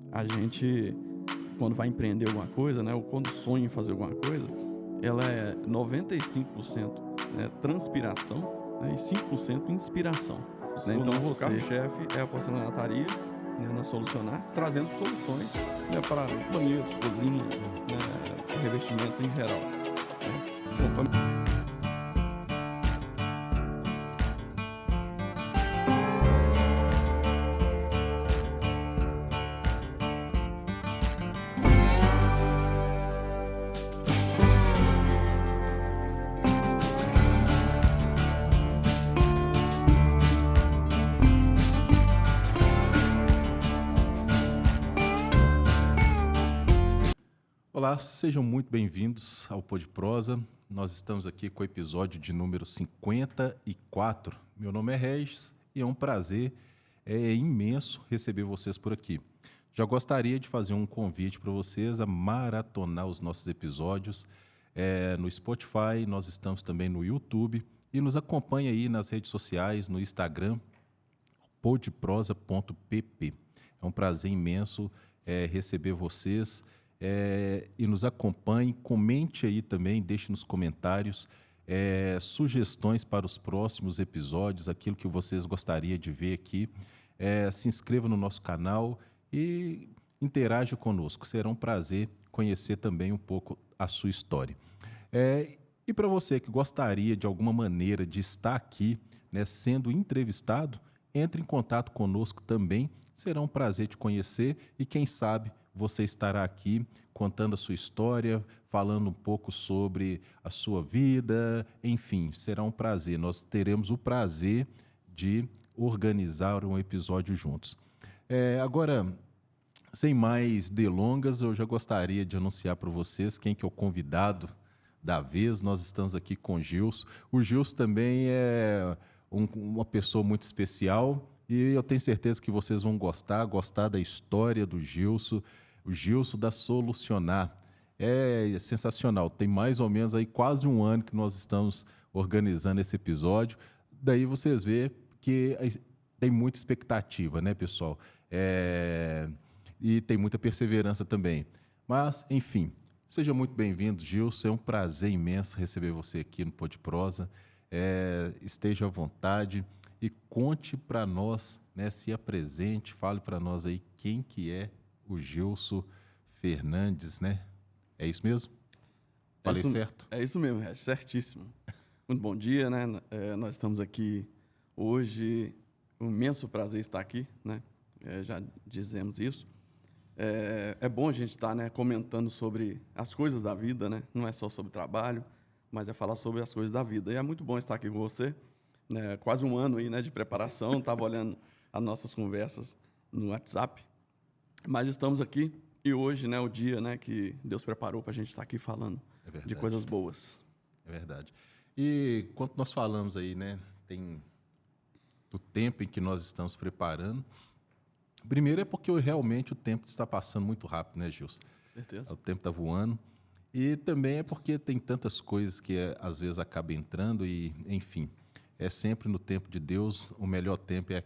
A gente, quando vai empreender alguma coisa, né, ou quando sonha em fazer alguma coisa, ela é 95%, né, transpiração, né, e 5% inspiração. Né? O Então, nosso você carro-chefe é a porcelanataria, né, na Solucionar, trazendo soluções, né, para banheiros, cozinhas, né, revestimentos em geral, né. Olá, sejam muito bem-vindos ao Pod Prosa. Nós estamos aqui com o episódio de número 54. Meu nome é Regis e é um prazer imenso receber vocês por aqui. Já gostaria de fazer um convite para vocês a maratonar os nossos episódios no Spotify, nós estamos também no YouTube e nos acompanhe aí nas redes sociais, no Instagram, podprosa.pp. É um prazer imenso receber vocês e nos acompanhe. Comente aí também, deixe nos comentários sugestões para os próximos episódios, aquilo que vocês gostariam de ver aqui. Se inscreva no nosso canal e interaja conosco. Será um prazer conhecer também um pouco a sua história. E para você que gostaria de alguma maneira de estar aqui, né, sendo entrevistado, entre em contato conosco também. Será um prazer te conhecer e, quem sabe, você estará aqui contando a sua história, falando um pouco sobre a sua vida, enfim, será um prazer. Nós teremos o prazer de organizar um episódio juntos. Agora, sem mais delongas, eu já gostaria de anunciar para vocês quem que é o convidado da vez. Nós estamos aqui com o Gilson. O Gilson também é uma pessoa muito especial e eu tenho certeza que vocês vão gostar da história do Gilson, o Gilson da Solucionar. É sensacional, tem mais ou menos aí quase um ano que nós estamos organizando esse episódio, daí vocês vê que tem muita expectativa, né, pessoal? E tem muita perseverança também. Mas, enfim, seja muito bem-vindo, Gilson, é um prazer imenso receber você aqui no Pod Prosa. Esteja à vontade e conte para nós, né, se apresente, fale para nós aí quem que é o Gilson Fernandes, né? É isso mesmo? Falei certo? É isso mesmo, Regis, certíssimo. Muito bom dia, né? Nós estamos aqui hoje, um imenso prazer estar aqui, né? Já dizemos isso. É bom a gente estar, né, comentando sobre as coisas da vida, né? Não é só sobre trabalho, mas é falar sobre as coisas da vida. E é muito bom estar aqui com você, né? Quase um ano aí, né, de preparação, estava olhando as nossas conversas no WhatsApp, mas estamos aqui e hoje, né, o dia, né, que Deus preparou para a gente estar aqui falando de coisas boas. É verdade. E quando nós falamos aí, né, tem do tempo em que nós estamos preparando. Primeiro é porque realmente o tempo está passando muito rápido, né, Gilson? Certeza. O tempo está voando. E também é porque tem tantas coisas que às vezes acabam entrando e, enfim, é sempre no tempo de Deus. O melhor tempo é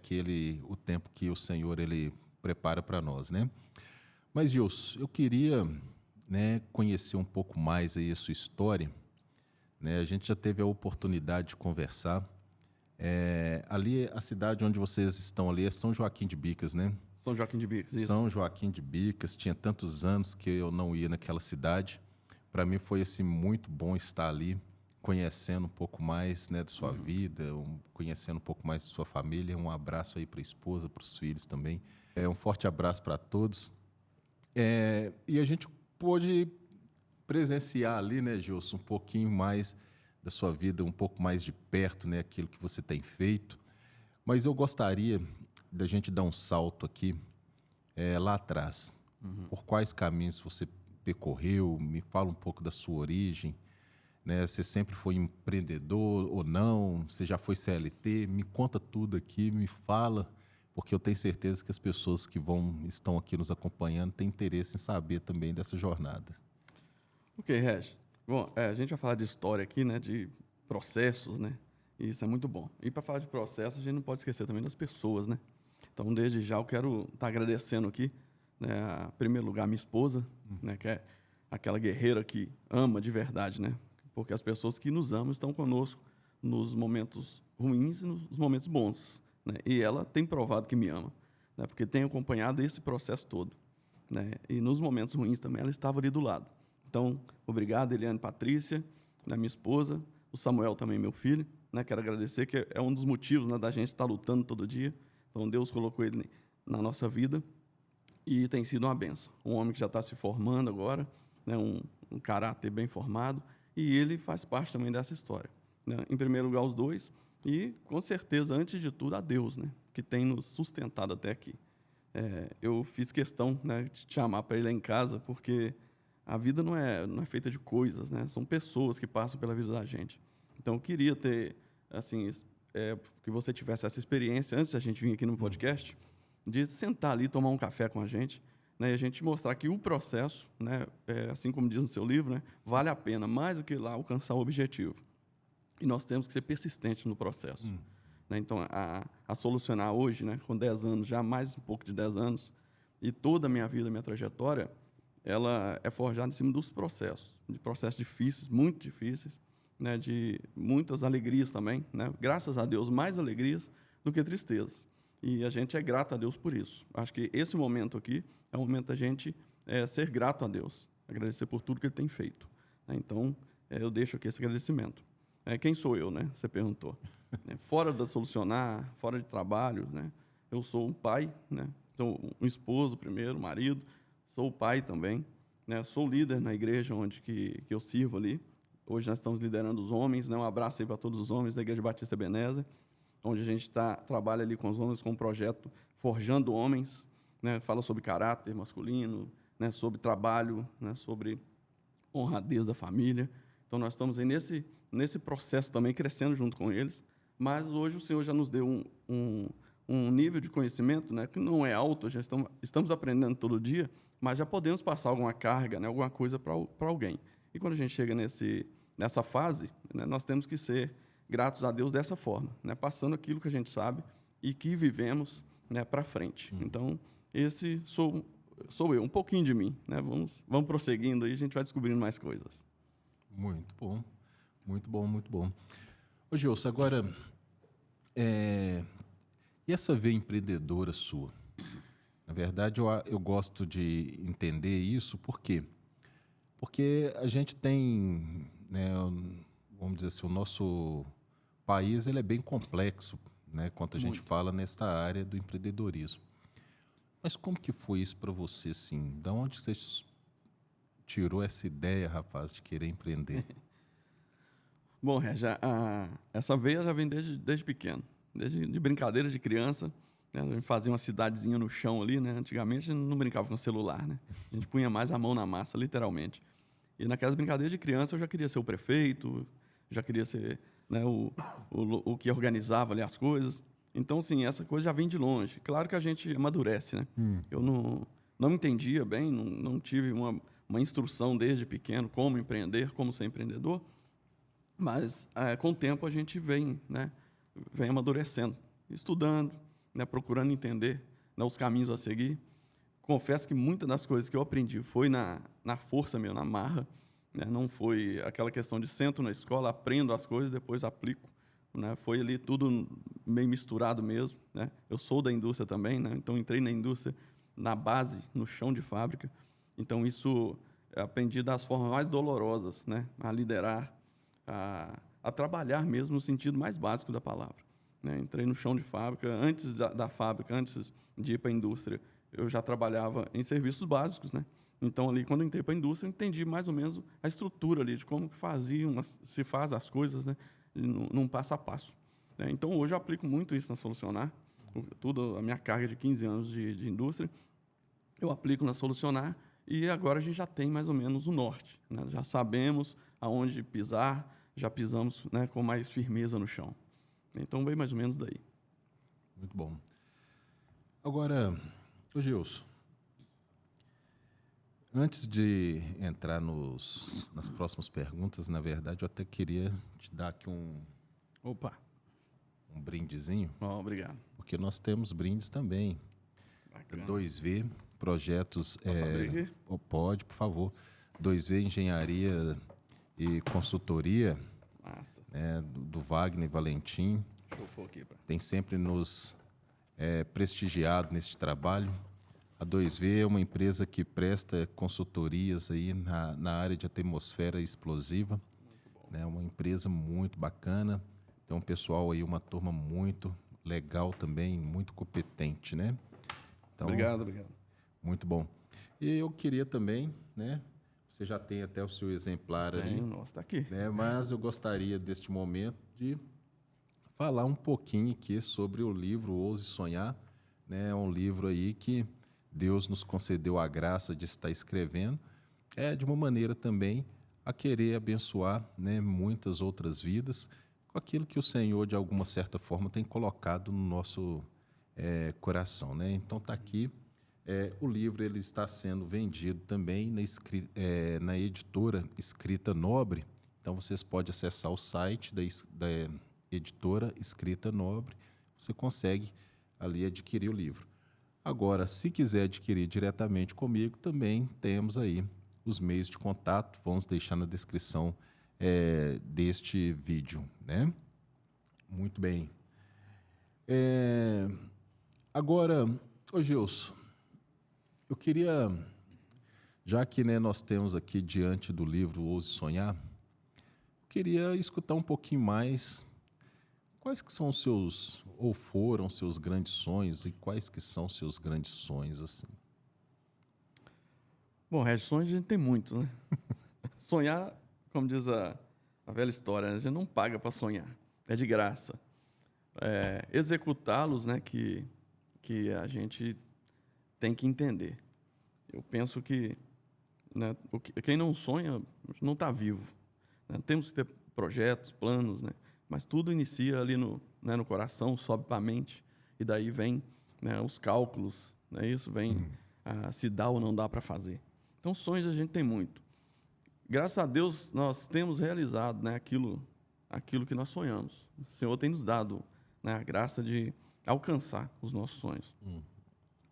o tempo que o Senhor ele prepara para nós, né? Mas, Gilson, eu queria, né, conhecer um pouco mais aí a sua história, né? A gente já teve a oportunidade de conversar. Ali, a cidade onde vocês estão ali é São Joaquim de Bicas, né? São Joaquim de Bicas, isso. São Joaquim de Bicas, tinha tantos anos que eu não ia naquela cidade. Para mim foi assim, muito bom estar ali, conhecendo um pouco mais, né, da sua vida, conhecendo um pouco mais da sua família. Um abraço aí para a esposa, para os filhos também. Um forte abraço para todos. E a gente pôde presenciar ali, né, Gilson, um pouquinho mais da sua vida, um pouco mais de perto, né, aquilo que você tem feito. Mas eu gostaria da gente dar um salto aqui, lá atrás. Por quais caminhos você percorreu? Me fala um pouco da sua origem, né? Você sempre foi empreendedor ou não? Você já foi CLT? Me conta tudo aqui, me fala, porque eu tenho certeza que as pessoas que estão aqui nos acompanhando têm interesse em saber também dessa jornada. Ok, Regis. Bom, a gente vai falar de história aqui, né, de processos, né? E isso é muito bom. E para falar de processos, a gente não pode esquecer também das pessoas, né? Então, desde já, eu quero estar agradecendo aqui, né? Em primeiro lugar, minha esposa, né? Que é aquela guerreira que ama de verdade, né? Porque as pessoas que nos amam estão conosco nos momentos ruins e nos momentos bons, né? E ela tem provado que me ama, né? Porque tem acompanhado esse processo todo, né? E nos momentos ruins também ela estava ali do lado. Então, obrigado, Eliane Patrícia, né? Minha esposa, o Samuel também, meu filho, né? Quero agradecer, que é um dos motivos, né, da gente estar lutando todo dia. Então, Deus colocou ele na nossa vida e tem sido uma benção. Um homem que já está se formando agora, né? Um caráter bem formado, e ele faz parte também dessa história, né? Em primeiro lugar, os dois, e, com certeza, antes de tudo, a Deus, né? Que tem nos sustentado até aqui. Eu fiz questão, né, de te chamar para ir lá em casa, porque a vida não é feita de coisas, né? São pessoas que passam pela vida da gente. Então, eu queria ter, assim, que você tivesse essa experiência, antes da gente vir aqui no podcast, de sentar ali, tomar um café com a gente, né? E a gente mostrar que o processo, né, assim como diz no seu livro, né, vale a pena, mais do que lá alcançar o objetivo. E nós temos que ser persistentes no processo. Né? Então, a solucionar hoje, né, com 10 anos, já mais um pouco de 10 anos, e toda a minha vida, minha trajetória, ela é forjada em cima dos processos, de processos difíceis, muito difíceis, né, de muitas alegrias também, né? Graças a Deus, mais alegrias do que tristezas. E a gente é grato a Deus por isso. Acho que esse momento aqui é o momento da gente ser grato a Deus, agradecer por tudo que Ele tem feito, né? Então, eu deixo aqui esse agradecimento. Quem sou eu, né? Você perguntou. Fora da Solucionar, fora de trabalho, né? Eu sou um pai, né? Sou um esposo primeiro, marido, sou o pai também, né? Sou líder na igreja onde que eu sirvo ali. Hoje nós estamos liderando os homens, né? Um abraço aí para todos os homens da Igreja Batista Ebenezer, onde a gente trabalha ali com os homens com um projeto Forjando Homens, né? Fala sobre caráter masculino, né? Sobre trabalho, né? Sobre honradez da família. Então, nós estamos aí nesse processo também, crescendo junto com eles, mas hoje o Senhor já nos deu um nível de conhecimento, né, que não é alto, já estamos aprendendo todo dia, mas já podemos passar alguma carga, né, alguma coisa para alguém. E quando a gente chega nessa fase, né, nós temos que ser gratos a Deus dessa forma, né, passando aquilo que a gente sabe e que vivemos, né, para frente. Então, esse sou eu, um pouquinho de mim, né? Vamos prosseguindo aí, a gente vai descobrindo mais coisas. Muito bom, muito bom, muito bom. Ô, Gilson, agora, e essa veia empreendedora sua? Na verdade, eu gosto de entender isso, por quê? Porque a gente tem, né, vamos dizer assim, o nosso país ele é bem complexo, né, quando a gente fala nessa área do empreendedorismo. Mas como que foi isso para você, assim? De onde você tirou essa ideia, rapaz, de querer empreender? Bom, essa veia já vem desde pequeno, desde de brincadeira de criança, né? A gente fazia uma cidadezinha no chão ali, né? Antigamente a gente não brincava com celular, né? A gente punha mais a mão na massa, literalmente. E naquelas brincadeiras de criança eu já queria ser o prefeito, já queria ser, né, o que organizava ali as coisas. Então, assim, essa coisa já vem de longe. Claro que a gente amadurece, né? Eu não entendia bem, não tive uma instrução desde pequeno como empreender, como ser empreendedor, mas com o tempo a gente vem amadurecendo, estudando, né, procurando entender, né, os caminhos a seguir. Confesso que muitas das coisas que eu aprendi foi na força mesmo, na marra, né? Não foi aquela questão de sento na escola, aprendo as coisas, depois aplico, né? Foi ali tudo meio misturado mesmo, né? Eu sou da indústria também, né? Então entrei na indústria na base, no chão de fábrica. Então isso eu aprendi das formas mais dolorosas, né? A liderar, a trabalhar mesmo no sentido mais básico da palavra, né? Entrei no chão de fábrica, antes da fábrica, antes de ir para a indústria, eu já trabalhava em serviços básicos, né? Então, ali, quando eu entrei para a indústria, eu entendi mais ou menos a estrutura ali, de como se faz as coisas, né? Num passo a passo, né? Então, hoje eu aplico muito isso na Solucionar, a minha carga de 15 anos de indústria, eu aplico na Solucionar, e agora a gente já tem mais ou menos o norte, né? Já sabemos aonde pisar, já pisamos, né, com mais firmeza no chão. Então, vem mais ou menos daí. Muito bom. Agora, ô Gilson, antes de entrar nas próximas perguntas, na verdade, eu até queria te dar aqui um brindezinho. Obrigado. Porque nós temos brindes também. Bacana. 2V, projetos. Posso abrir aqui? Pode, por favor. 2V Engenharia e Consultoria, Massa. né, do Wagner Valentim. Deixa eu pôr aqui. Tem sempre nos prestigiado nesse trabalho. A 2V é uma empresa que presta consultorias aí na área de atmosfera explosiva. É uma empresa muito bacana. Tem um pessoal aí, uma turma muito legal também, muito competente, né? Então, Obrigado. muito bom. E eu queria também, né? Você já tem até o seu exemplar ali. Nossa, tá aqui. Né? Mas eu gostaria, deste momento, de falar um pouquinho aqui sobre o livro Ouse Sonhar. Né? É um livro aí que Deus nos concedeu a graça de estar escrevendo. De uma maneira também a querer abençoar, né, muitas outras vidas com aquilo que o Senhor, de alguma certa forma, tem colocado no nosso coração. Né? Então, está aqui. O livro ele está sendo vendido também na editora Escrita Nobre. Então, vocês podem acessar o site da editora Escrita Nobre. Você consegue ali adquirir o livro. Agora, se quiser adquirir diretamente comigo, também temos aí os meios de contato. Vamos deixar na descrição deste vídeo, né? Muito bem. Agora, ô Gilson, eu queria, já que, né, nós temos aqui diante do livro Ouse Sonhar, eu queria escutar um pouquinho mais quais que são os seus, ou foram seus grandes sonhos, e quais que são os seus grandes sonhos, assim? Bom, sonhos a gente tem muito, né? Sonhar, como diz a velha história, a gente não paga para sonhar, é de graça. Executá-los, né, que a gente tem que entender. Eu penso que, né, quem não sonha não está vivo. Né? Temos que ter projetos, planos, né? Mas tudo inicia ali no coração, sobe para a mente, e daí vem, né, os cálculos, né? Isso vem se dá ou não dá para fazer. Então, sonhos a gente tem muito. Graças a Deus, nós temos realizado, né, aquilo que nós sonhamos. O Senhor tem nos dado, né, a graça de alcançar os nossos sonhos.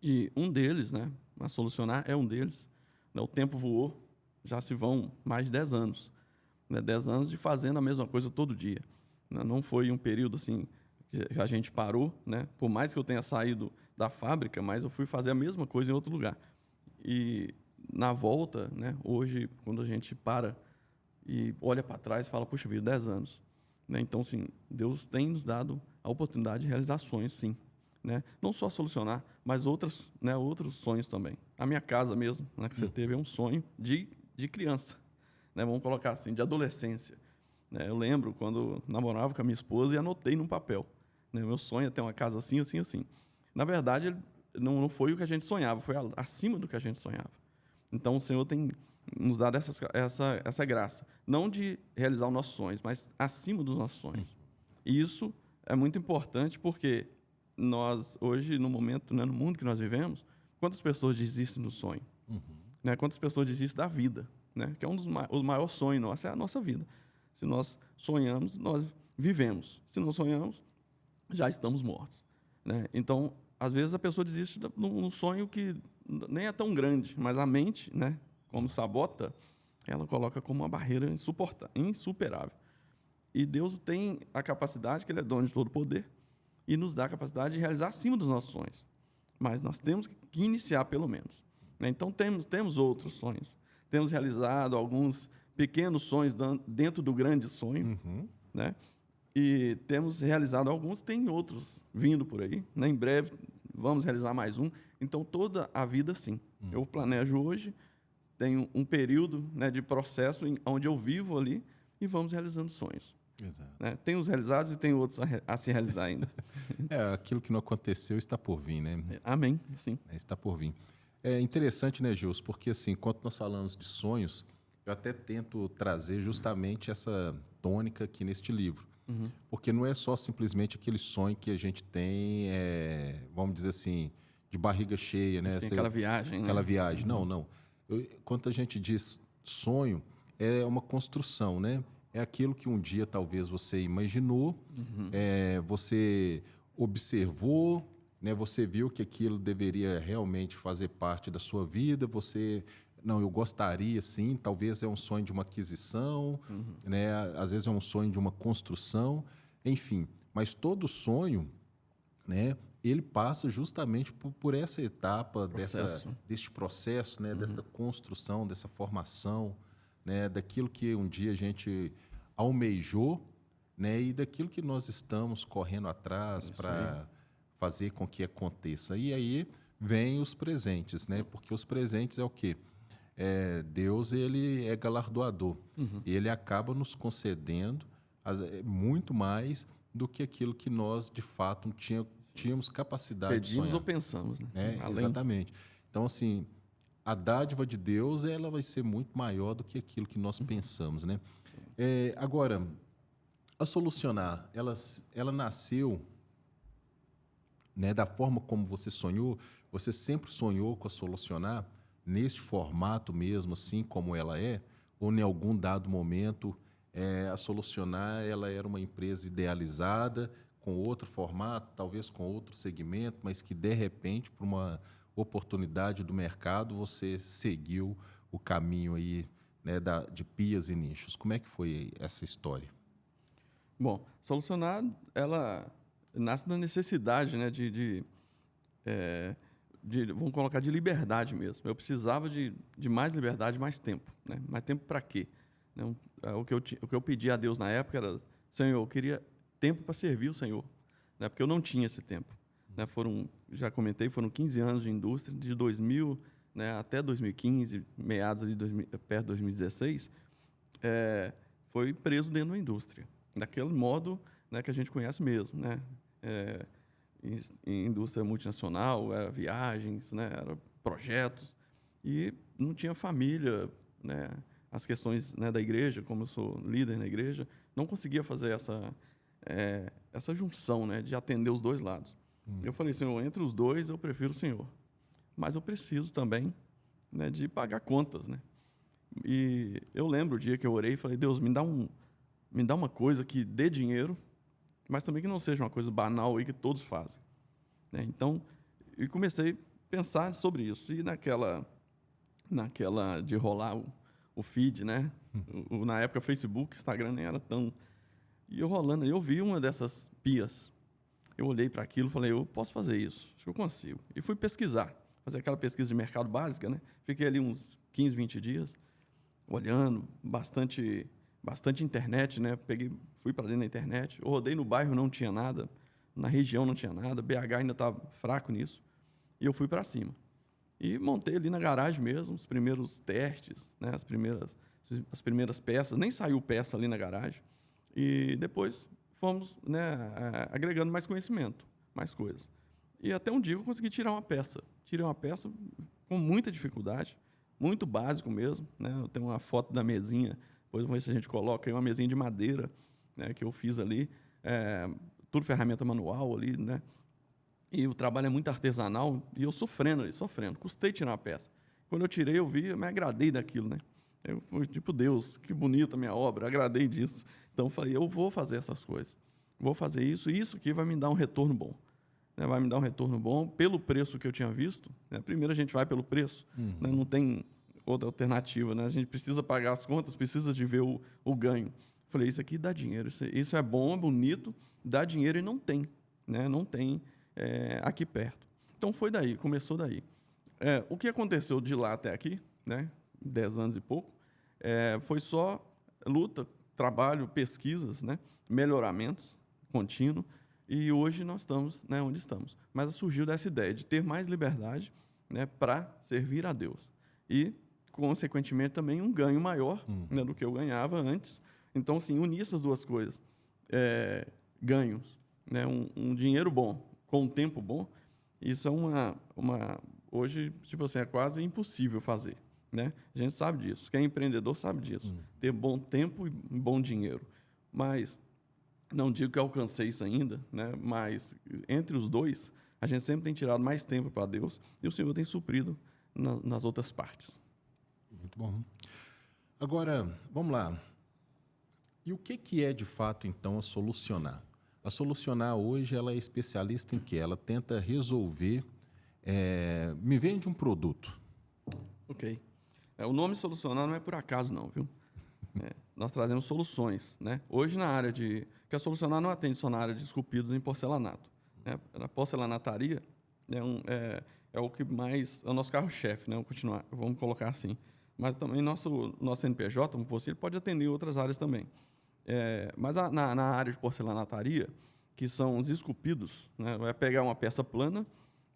E um deles, né, a Solucionar é um deles. Né, o tempo voou, já se vão mais de 10 anos. Né, 10 anos de fazendo a mesma coisa todo dia. Né, não foi um período assim que a gente parou, né, por mais que eu tenha saído da fábrica, mas eu fui fazer a mesma coisa em outro lugar. E na volta, né, hoje, quando a gente para e olha para trás e fala, puxa vida, 10 anos. Né, então, sim, Deus tem nos dado a oportunidade de realizar sonhos, sim. Né? Não só Solucionar, mas outros sonhos também. A minha casa mesmo, né, que você teve, é um sonho de criança. Né? Vamos colocar assim, de adolescência. Né? Eu lembro quando namorava com a minha esposa e anotei num papel. Né? Meu sonho é ter uma casa assim, assim, assim. Na verdade, não foi o que a gente sonhava, foi acima do que a gente sonhava. Então, o Senhor tem nos dado essa graça. Não de realizar os nossos sonhos, mas acima dos nossos sonhos. E isso é muito importante porque nós, hoje, no momento, né, no mundo que nós vivemos, quantas pessoas desistem do sonho? Né? Quantas pessoas desistem da vida? Né? Que é o maior sonho nosso, é a nossa vida. Se nós sonhamos, nós vivemos. Se não sonhamos, já estamos mortos. Né? Então, às vezes, a pessoa desiste de um sonho que nem é tão grande, mas a mente, né, como sabota, ela coloca como uma barreira insuperável. E Deus tem a capacidade, que Ele é dono de todo o poder, e nos dá a capacidade de realizar acima dos nossos sonhos. Mas nós temos que iniciar, pelo menos. Né? Então, temos outros sonhos. Temos realizado alguns pequenos sonhos dentro do grande sonho, né? E temos realizado alguns, tem outros vindo por aí. Né? Em breve, vamos realizar mais um. Então, toda a vida, sim. Eu planejo hoje, tenho um período, né, de processo onde eu vivo ali e vamos realizando sonhos. Exato. Né? Tem os realizados e tem outros a se realizar ainda. Aquilo que não aconteceu está por vir, né? Amém, sim. Está por vir. É interessante, né, Gilson? Porque, assim, enquanto nós falamos de sonhos, eu até tento trazer justamente essa tônica aqui neste livro. Porque não é só simplesmente aquele sonho que a gente tem, vamos dizer assim, de barriga cheia, né? Sim, aquela viagem. Aquela né? viagem. Não. Quando a gente diz sonho, é uma construção, né? É aquilo que um dia talvez você imaginou, você observou, né, você viu que aquilo deveria realmente fazer parte da sua vida, você, não, eu gostaria sim, talvez é um sonho de uma aquisição, né, às vezes é um sonho de uma construção, enfim, mas todo sonho, né, ele passa justamente por essa etapa deste processo, né, dessa construção, dessa formação, né, daquilo que um dia a gente almejou, né, e daquilo que nós estamos correndo atrás para fazer com que aconteça. E aí vem os presentes, né, porque os presentes é o quê? Deus, ele é galardoador. Ele acaba nos concedendo muito mais do que aquilo que nós, de fato, tínhamos capacidade Pedimos de sonhar. ou pensamos, né? Exatamente. Então, assim, a dádiva de Deus, ela vai ser muito maior do que aquilo que nós pensamos, né? Agora, a Solucionar, ela nasceu, né, da forma como você sonhou? Você sempre sonhou com a Solucionar neste formato mesmo, assim como ela é? Ou em algum dado momento a Solucionar ela era uma empresa idealizada, com outro formato, talvez com outro segmento, mas que, de repente, por uma oportunidade do mercado, você seguiu o caminho aí, né, de pias e nichos? Como é que foi essa história? Bom, Solucionar, ela nasce da necessidade, né, vamos colocar, de liberdade mesmo. Eu precisava de mais liberdade, mais tempo, né? Mais tempo para quê? O que eu pedi a Deus na época era: Senhor, eu queria tempo para servir o Senhor, né? Porque eu não tinha esse tempo, né? Já comentei, foram 15 anos de indústria, de 2000, né, até 2015, meados ali perto de 2016, foi preso dentro da indústria, daquele modo, né, que a gente conhece mesmo, né? Em indústria multinacional, era viagens, né, era projetos, e não tinha família, né? As questões, né, da igreja, como eu sou líder na igreja, não conseguia fazer essa junção, né, de atender os dois lados. Eu falei: Senhor, entre os dois eu prefiro o Senhor, mas eu preciso também, né, de pagar contas, né? E eu lembro o dia que eu orei e falei: Deus, me dá uma coisa que dê dinheiro, mas também que não seja uma coisa banal aí que todos fazem, né? Então, eu comecei a pensar sobre isso. E naquela de rolar o feed, né? Na época, Facebook, Instagram nem era tão... E eu rolando, eu vi uma dessas pias. Eu olhei para aquilo e falei: eu posso fazer isso, acho que eu consigo. E fui pesquisar, fazer aquela pesquisa de mercado básica, né? Fiquei ali uns 15, 20 dias, olhando, bastante internet, né? Fui para dentro da internet, eu rodei no bairro, não tinha nada, na região não tinha nada, BH ainda estava fraco nisso, e eu fui para cima. E montei ali na garagem mesmo os primeiros testes, né? As primeiras peças, nem saiu peça ali na garagem, e depois fomos, né, agregando mais conhecimento, mais coisas. E até um dia eu consegui tirar uma peça. Tirei uma peça com muita dificuldade, muito básico mesmo, né? Eu tenho uma foto da mesinha, depois vamos ver se a gente coloca aí uma mesinha de madeira, né, que eu fiz ali, tudo ferramenta manual ali, né? E o trabalho é muito artesanal, e eu sofrendo. Custei tirar uma peça. Quando eu tirei, eu me agradei daquilo, né? Eu fui tipo: Deus, que bonita a minha obra, agradei disso. Então eu falei: eu vou fazer essas coisas, vou fazer isso, e isso aqui vai me dar um retorno bom, né? Vai me dar um retorno bom pelo preço que eu tinha visto, né? Primeiro a gente vai pelo preço, né? Não tem outra alternativa, né? A gente precisa pagar as contas, precisa de ver o ganho. Falei: isso aqui dá dinheiro, isso é bom, é bonito, dá dinheiro, e não tem, né? Não tem aqui perto. Então começou daí. O que aconteceu de lá até aqui, né? 10 anos e pouco, foi só luta, trabalho, pesquisas, né? Melhoramentos contínuos, e hoje nós estamos, né, onde estamos. Mas surgiu dessa ideia de ter mais liberdade, né, para servir a Deus. E, consequentemente, também um ganho maior, né, do que eu ganhava antes. Então, assim, unir essas duas coisas, ganhos, né, um dinheiro bom com um tempo bom, isso é hoje, tipo assim, é quase impossível fazer, né? A gente sabe disso, quem é empreendedor sabe disso, ter bom tempo e bom dinheiro. Mas não digo que alcancei isso ainda, né? Mas entre os dois, a gente sempre tem tirado mais tempo para Deus, e o Senhor tem suprido nas outras partes. Muito bom. Agora, vamos lá. E o que é, de fato, então, a Solucionar? A Solucionar hoje ela é especialista em quê? Ela tenta resolver... me vende um produto. Ok. O nome Solucionar não é por acaso, não, viu? Nós trazemos soluções, né? Hoje, na área de... que a Solucionar não atende só na área de esculpidos em porcelanato. Né? A porcelanataria é o que mais... é o nosso carro-chefe, né? Vamos colocar assim. Mas também nosso NPJ, como fosse, ele pode atender outras áreas também. Mas na área de porcelanataria, que são os esculpidos, né? Vai pegar uma peça plana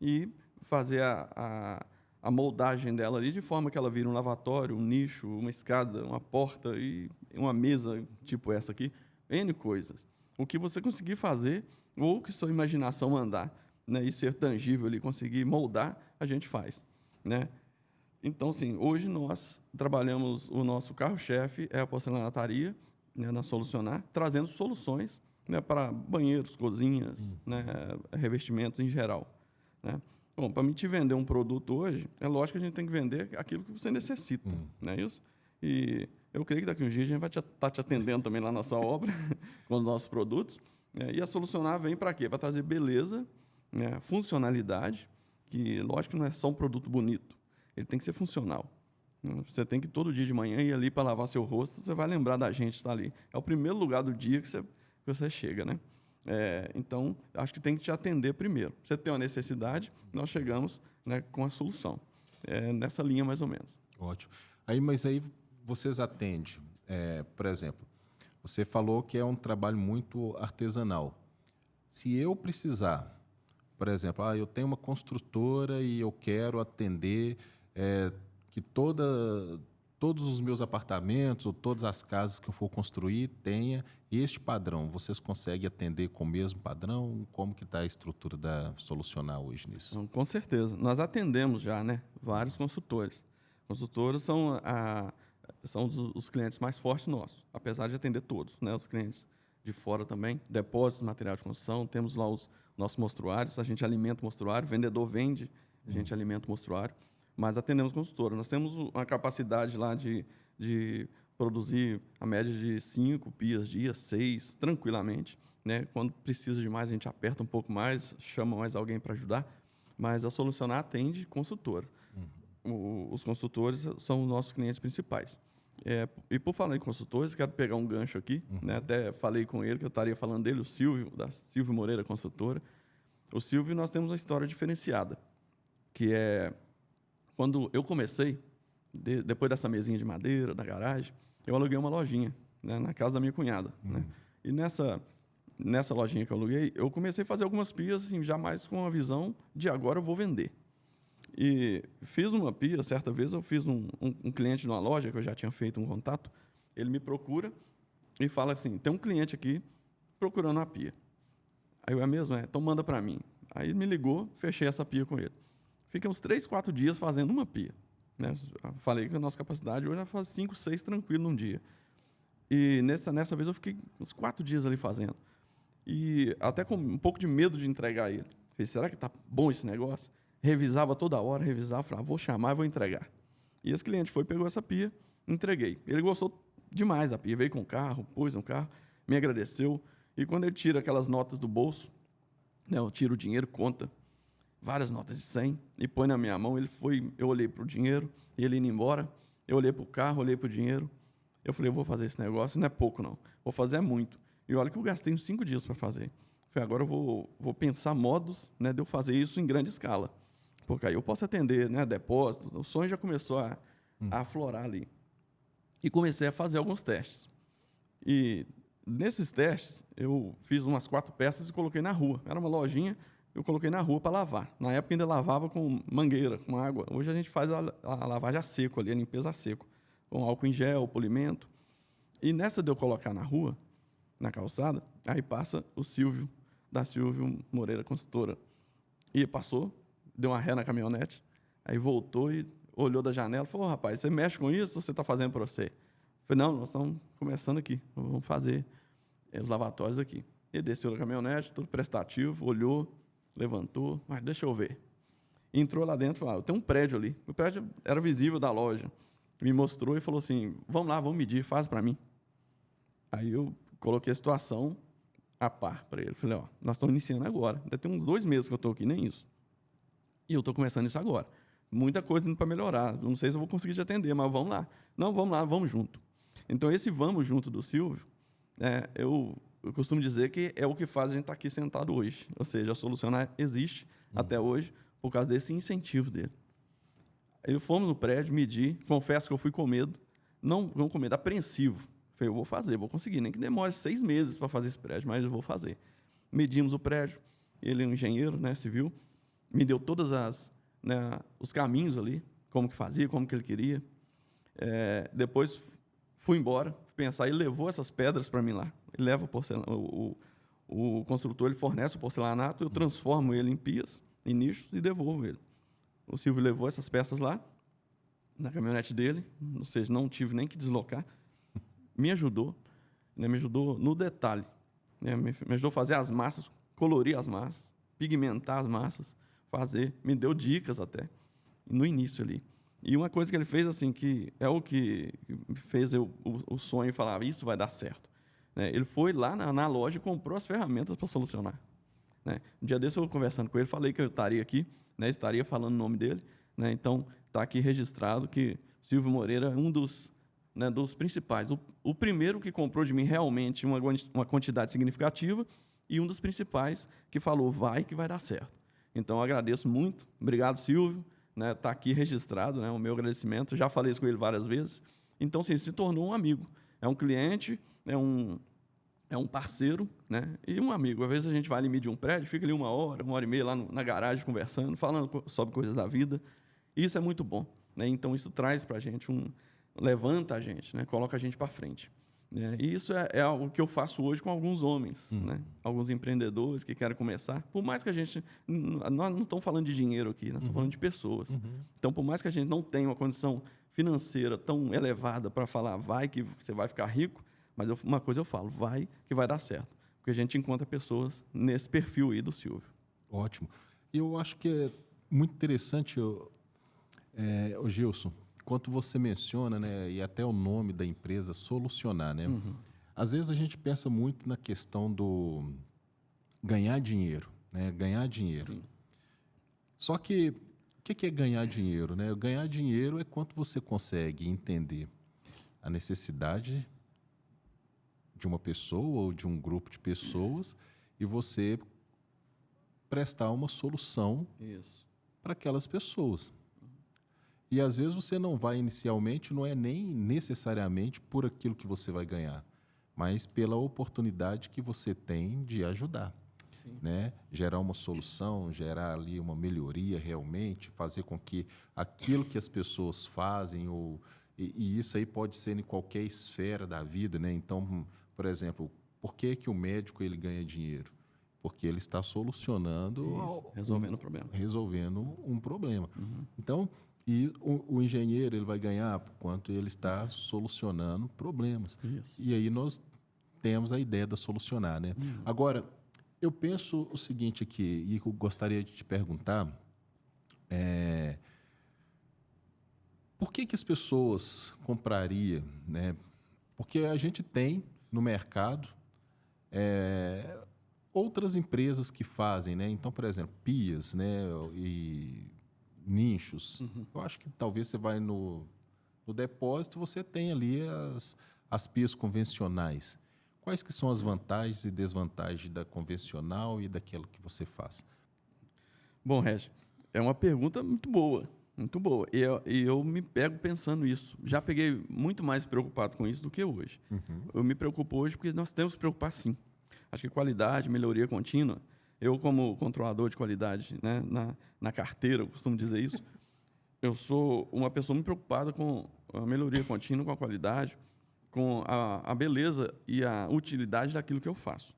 e fazer a moldagem dela ali de forma que ela vira um lavatório, um nicho, uma escada, uma porta e uma mesa tipo essa aqui, N coisas. O que você conseguir fazer ou que sua imaginação mandar, né, e ser tangível ali, conseguir moldar, a gente faz, né? Então, sim, hoje nós trabalhamos, o nosso carro-chefe é a porcelanataria, né, na Solucionar, trazendo soluções, né, para banheiros, cozinhas, né, revestimentos em geral, né? Bom, para mim te vender um produto hoje, é lógico que a gente tem que vender aquilo que você necessita, não é isso? E eu creio que daqui a uns dias a gente vai estar te atendendo também lá na nossa obra, com os nossos produtos. E a Solucionar vem para quê? Para trazer beleza, né, funcionalidade, que lógico que não é só um produto bonito, ele tem que ser funcional. Você tem que todo dia de manhã ir ali para lavar seu rosto, você vai lembrar da gente estar ali. É o primeiro lugar do dia que você chega, né? Então, acho que tem que te atender primeiro. Você tem uma necessidade, nós chegamos, né, com a solução. Nessa linha, mais ou menos. Ótimo. Mas aí vocês atendem, por exemplo, você falou que é um trabalho muito artesanal. Se eu precisar, por exemplo, eu tenho uma construtora e eu quero atender que todos os meus apartamentos ou todas as casas que eu for construir tenha este padrão. Vocês conseguem atender com o mesmo padrão? Como que está a estrutura da Solucionar hoje nisso? Então, com certeza. Nós atendemos já, né, vários consultores. Consultores são os clientes mais fortes nossos, apesar de atender todos, né, os clientes de fora também, depósitos, material de construção, temos lá os nossos mostruários, a gente alimenta o mostruário, o vendedor vende, a gente alimenta o mostruário, mas atendemos consultora. Nós temos uma capacidade lá de produzir a média de 5 pias dia, 6, tranquilamente, né? Quando precisa de mais, a gente aperta um pouco mais, chama mais alguém para ajudar, mas a Solucionar atende consultora. Os consultores são os nossos clientes principais. E por falar em consultores, quero pegar um gancho aqui, né? Até falei com ele que eu estaria falando dele, o Silvio, da Silvio Moreira Construtora. O Silvio, nós temos uma história diferenciada, que é quando eu comecei, depois dessa mesinha de madeira, da garagem, eu aluguei uma lojinha, né, na casa da minha cunhada. Né? E nessa lojinha que eu aluguei, eu comecei a fazer algumas pias, assim, já mais com a visão de agora eu vou vender. E fiz uma pia, certa vez eu fiz um cliente de uma loja, que eu já tinha feito um contato, ele me procura e fala assim, tem um cliente aqui procurando uma pia. Aí eu, é mesmo? Então manda para mim. Aí ele me ligou, fechei essa pia com ele. Fiquei uns 3, 4 dias fazendo uma pia. Né? Falei que a nossa capacidade hoje é fazer 5, 6 tranquilo num dia. E nessa vez eu fiquei uns 4 dias ali fazendo. E até com um pouco de medo de entregar ele. Falei, será que tá bom esse negócio? Revisava toda hora, falava, vou chamar e vou entregar. E esse cliente pegou essa pia, entreguei. Ele gostou demais da pia, veio com o carro, pôs no carro, me agradeceu. E quando ele tira aquelas notas do bolso, né, eu tiro o dinheiro, conta várias notas de 100 e põe na minha mão. Eu olhei para o dinheiro, ele indo embora, eu olhei para o carro, olhei para o dinheiro. Eu falei, eu vou fazer esse negócio, não é pouco não, vou fazer muito. E olha que eu gastei uns 5 dias para fazer. Falei, agora eu vou pensar modos, né, de eu fazer isso em grande escala, porque aí eu posso atender, né, depósitos. O sonho já começou a aflorar ali. E comecei a fazer alguns testes. E nesses testes, eu fiz umas 4 peças e coloquei na rua. Era uma lojinha, eu coloquei na rua para lavar. Na época ainda lavava com mangueira, com água. Hoje a gente faz a lavagem a seco ali, a limpeza a seco, com álcool em gel, polimento. E nessa de eu colocar na rua, na calçada, aí passa o Silvio, da Silvio Moreira Construtora. E passou, deu uma ré na caminhonete, aí voltou e olhou da janela e falou, rapaz, você mexe com isso ou você está fazendo para você? Eu falei, não, nós estamos começando aqui, vamos fazer os lavatórios aqui. Ele desceu da caminhonete, tudo prestativo, olhou, levantou, mas deixa eu ver. Entrou lá dentro e falou, tem um prédio ali. O prédio era visível da loja. Me mostrou e falou assim, vamos lá, vamos medir, faz para mim. Aí eu coloquei a situação, a par para ele. Falei, ó, nós estamos iniciando agora. Ainda tem uns 2 meses que eu estou aqui, nem isso. E eu estou começando isso agora. Muita coisa indo para melhorar. Não sei se eu vou conseguir te atender, mas vamos lá. Não, vamos lá, vamos junto. Então, esse vamos junto do Silvio, eu costumo dizer que é o que faz a gente estar aqui sentado hoje. Ou seja, a Solucionar existe até hoje por causa desse incentivo dele. Aí fomos no prédio, medir, confesso que eu fui com medo, não com medo, apreensivo. Falei, eu vou fazer, vou conseguir, nem que demore 6 meses para fazer esse prédio, mas eu vou fazer. Medimos o prédio, ele é um engenheiro, né, civil, me deu todas os caminhos ali, como que fazia, como que ele queria. Depois fui embora, pensar, ele levou essas pedras para mim lá, ele leva o construtor, ele fornece o porcelanato, eu transformo ele em pias, em nichos e devolvo ele. O Silvio levou essas peças lá, na caminhonete dele, ou seja, não tive nem que deslocar. Me ajudou no detalhe. Né? Me ajudou a fazer as massas, colorir as massas, pigmentar as massas, me deu dicas até, no início ali. E uma coisa que ele fez, assim, que é o que fez o sonho e falar, isso vai dar certo. Né? Ele foi lá na loja e comprou as ferramentas para solucionar. Né? Um dia desse eu conversando com ele, falei que eu estaria aqui, né? Estaria falando o nome dele. Né? Então, está aqui registrado que Silvio Moreira é um dos principais. O primeiro que comprou de mim realmente uma quantidade significativa e um dos principais que falou, vai que vai dar certo. Então, eu agradeço muito. Obrigado, Silvio. Está aqui registrado, né, o meu agradecimento. Já falei isso com ele várias vezes. Então, sim, se tornou um amigo. É um cliente, é um parceiro, né, e um amigo. Às vezes a gente vai ali medir um prédio, fica ali 1h30 lá na garagem conversando, falando sobre coisas da vida. Isso é muito bom. Né? Então, isso traz para a gente levanta a gente, né? Coloca a gente para frente. Né? E isso é algo que eu faço hoje com alguns homens, né? Alguns empreendedores que querem começar. Por mais que a gente... Nós não estamos falando de dinheiro aqui, nós estamos falando de pessoas. Então, por mais que a gente não tenha uma condição financeira tão elevada para falar, vai que você vai ficar rico, mas uma coisa eu falo, vai que vai dar certo. Porque a gente encontra pessoas nesse perfil aí do Silvio. Ótimo. Eu acho que é muito interessante, o Gilson, quanto você menciona, né, e até o nome da empresa, Solucionar, né? Às vezes a gente pensa muito na questão do ganhar dinheiro, né? Ganhar dinheiro. Sim. Só que o que é ganhar dinheiro, né? Ganhar dinheiro é quanto você consegue entender a necessidade de uma pessoa ou de um grupo de pessoas e você prestar uma solução para aquelas pessoas. E, às vezes, você não vai inicialmente, não é nem necessariamente por aquilo que você vai ganhar, mas pela oportunidade que você tem de ajudar. Né? Gerar uma solução, gerar ali uma melhoria realmente, fazer com que aquilo que as pessoas fazem, e isso aí pode ser em qualquer esfera da vida. Né? Então, por exemplo, por que o médico ele ganha dinheiro? Porque ele está solucionando... Resolvendo um problema. Então... E o engenheiro ele vai ganhar por quanto ele está solucionando problemas. E aí nós temos a ideia da solucionar, né? Agora, eu penso o seguinte aqui, e eu gostaria de te perguntar, por que as pessoas comprariam, né? Porque a gente tem no mercado outras empresas que fazem, né? Então, por exemplo, pias, né? E nichos. Eu acho que talvez você vai no depósito, você tem ali as pias convencionais. Quais que são as vantagens e desvantagens da convencional e daquela que você faz? Bom, Regi, é uma pergunta muito boa, muito boa. E eu me pego pensando isso. Já peguei muito mais preocupado com isso do que hoje. Eu me preocupo hoje porque nós temos que preocupar, sim. Acho que qualidade, melhoria contínua. Eu, como controlador de qualidade, né, na carteira, eu costumo dizer isso, eu sou uma pessoa muito preocupada com a melhoria contínua, com a qualidade, com a beleza e a utilidade daquilo que eu faço.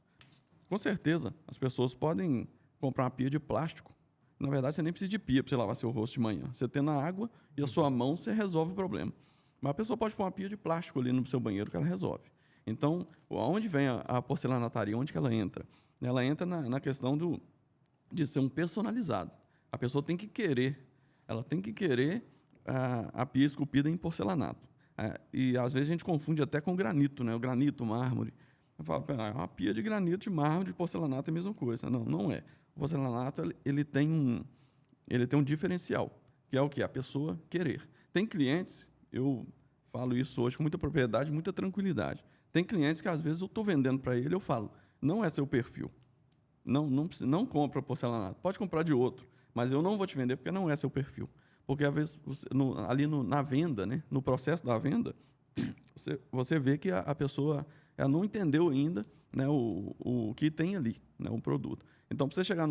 Com certeza, as pessoas podem comprar uma pia de plástico. Na verdade, você nem precisa de pia para você lavar seu rosto de manhã. Você tendo a água e a sua mão, você resolve o problema. Mas a pessoa pode pôr uma pia de plástico ali no seu banheiro que ela resolve. Então, aonde vem a porcelanataria? Onde que ela entra? Ela entra na questão de ser um personalizado. A pessoa tem que querer, ela tem que querer a pia esculpida em porcelanato. E às vezes a gente confunde até com granito, né? O granito, o mármore. Eu falo, pera, uma pia de granito, de mármore, de porcelanato é a mesma coisa. Não, não é. O porcelanato, ele tem um diferencial, que é o quê? A pessoa querer. Tem clientes, eu falo isso hoje com muita propriedade, muita tranquilidade. Tem clientes que, às vezes, eu estou vendendo para ele, eu falo, não é seu perfil. Não compra porcelanato. Pode comprar de outro, mas eu não vou te vender porque não é seu perfil. Porque, às vezes, na venda, né, no processo da venda, você vê que a pessoa ela não entendeu ainda, né, o que tem ali, né, o produto. Então, para você chegar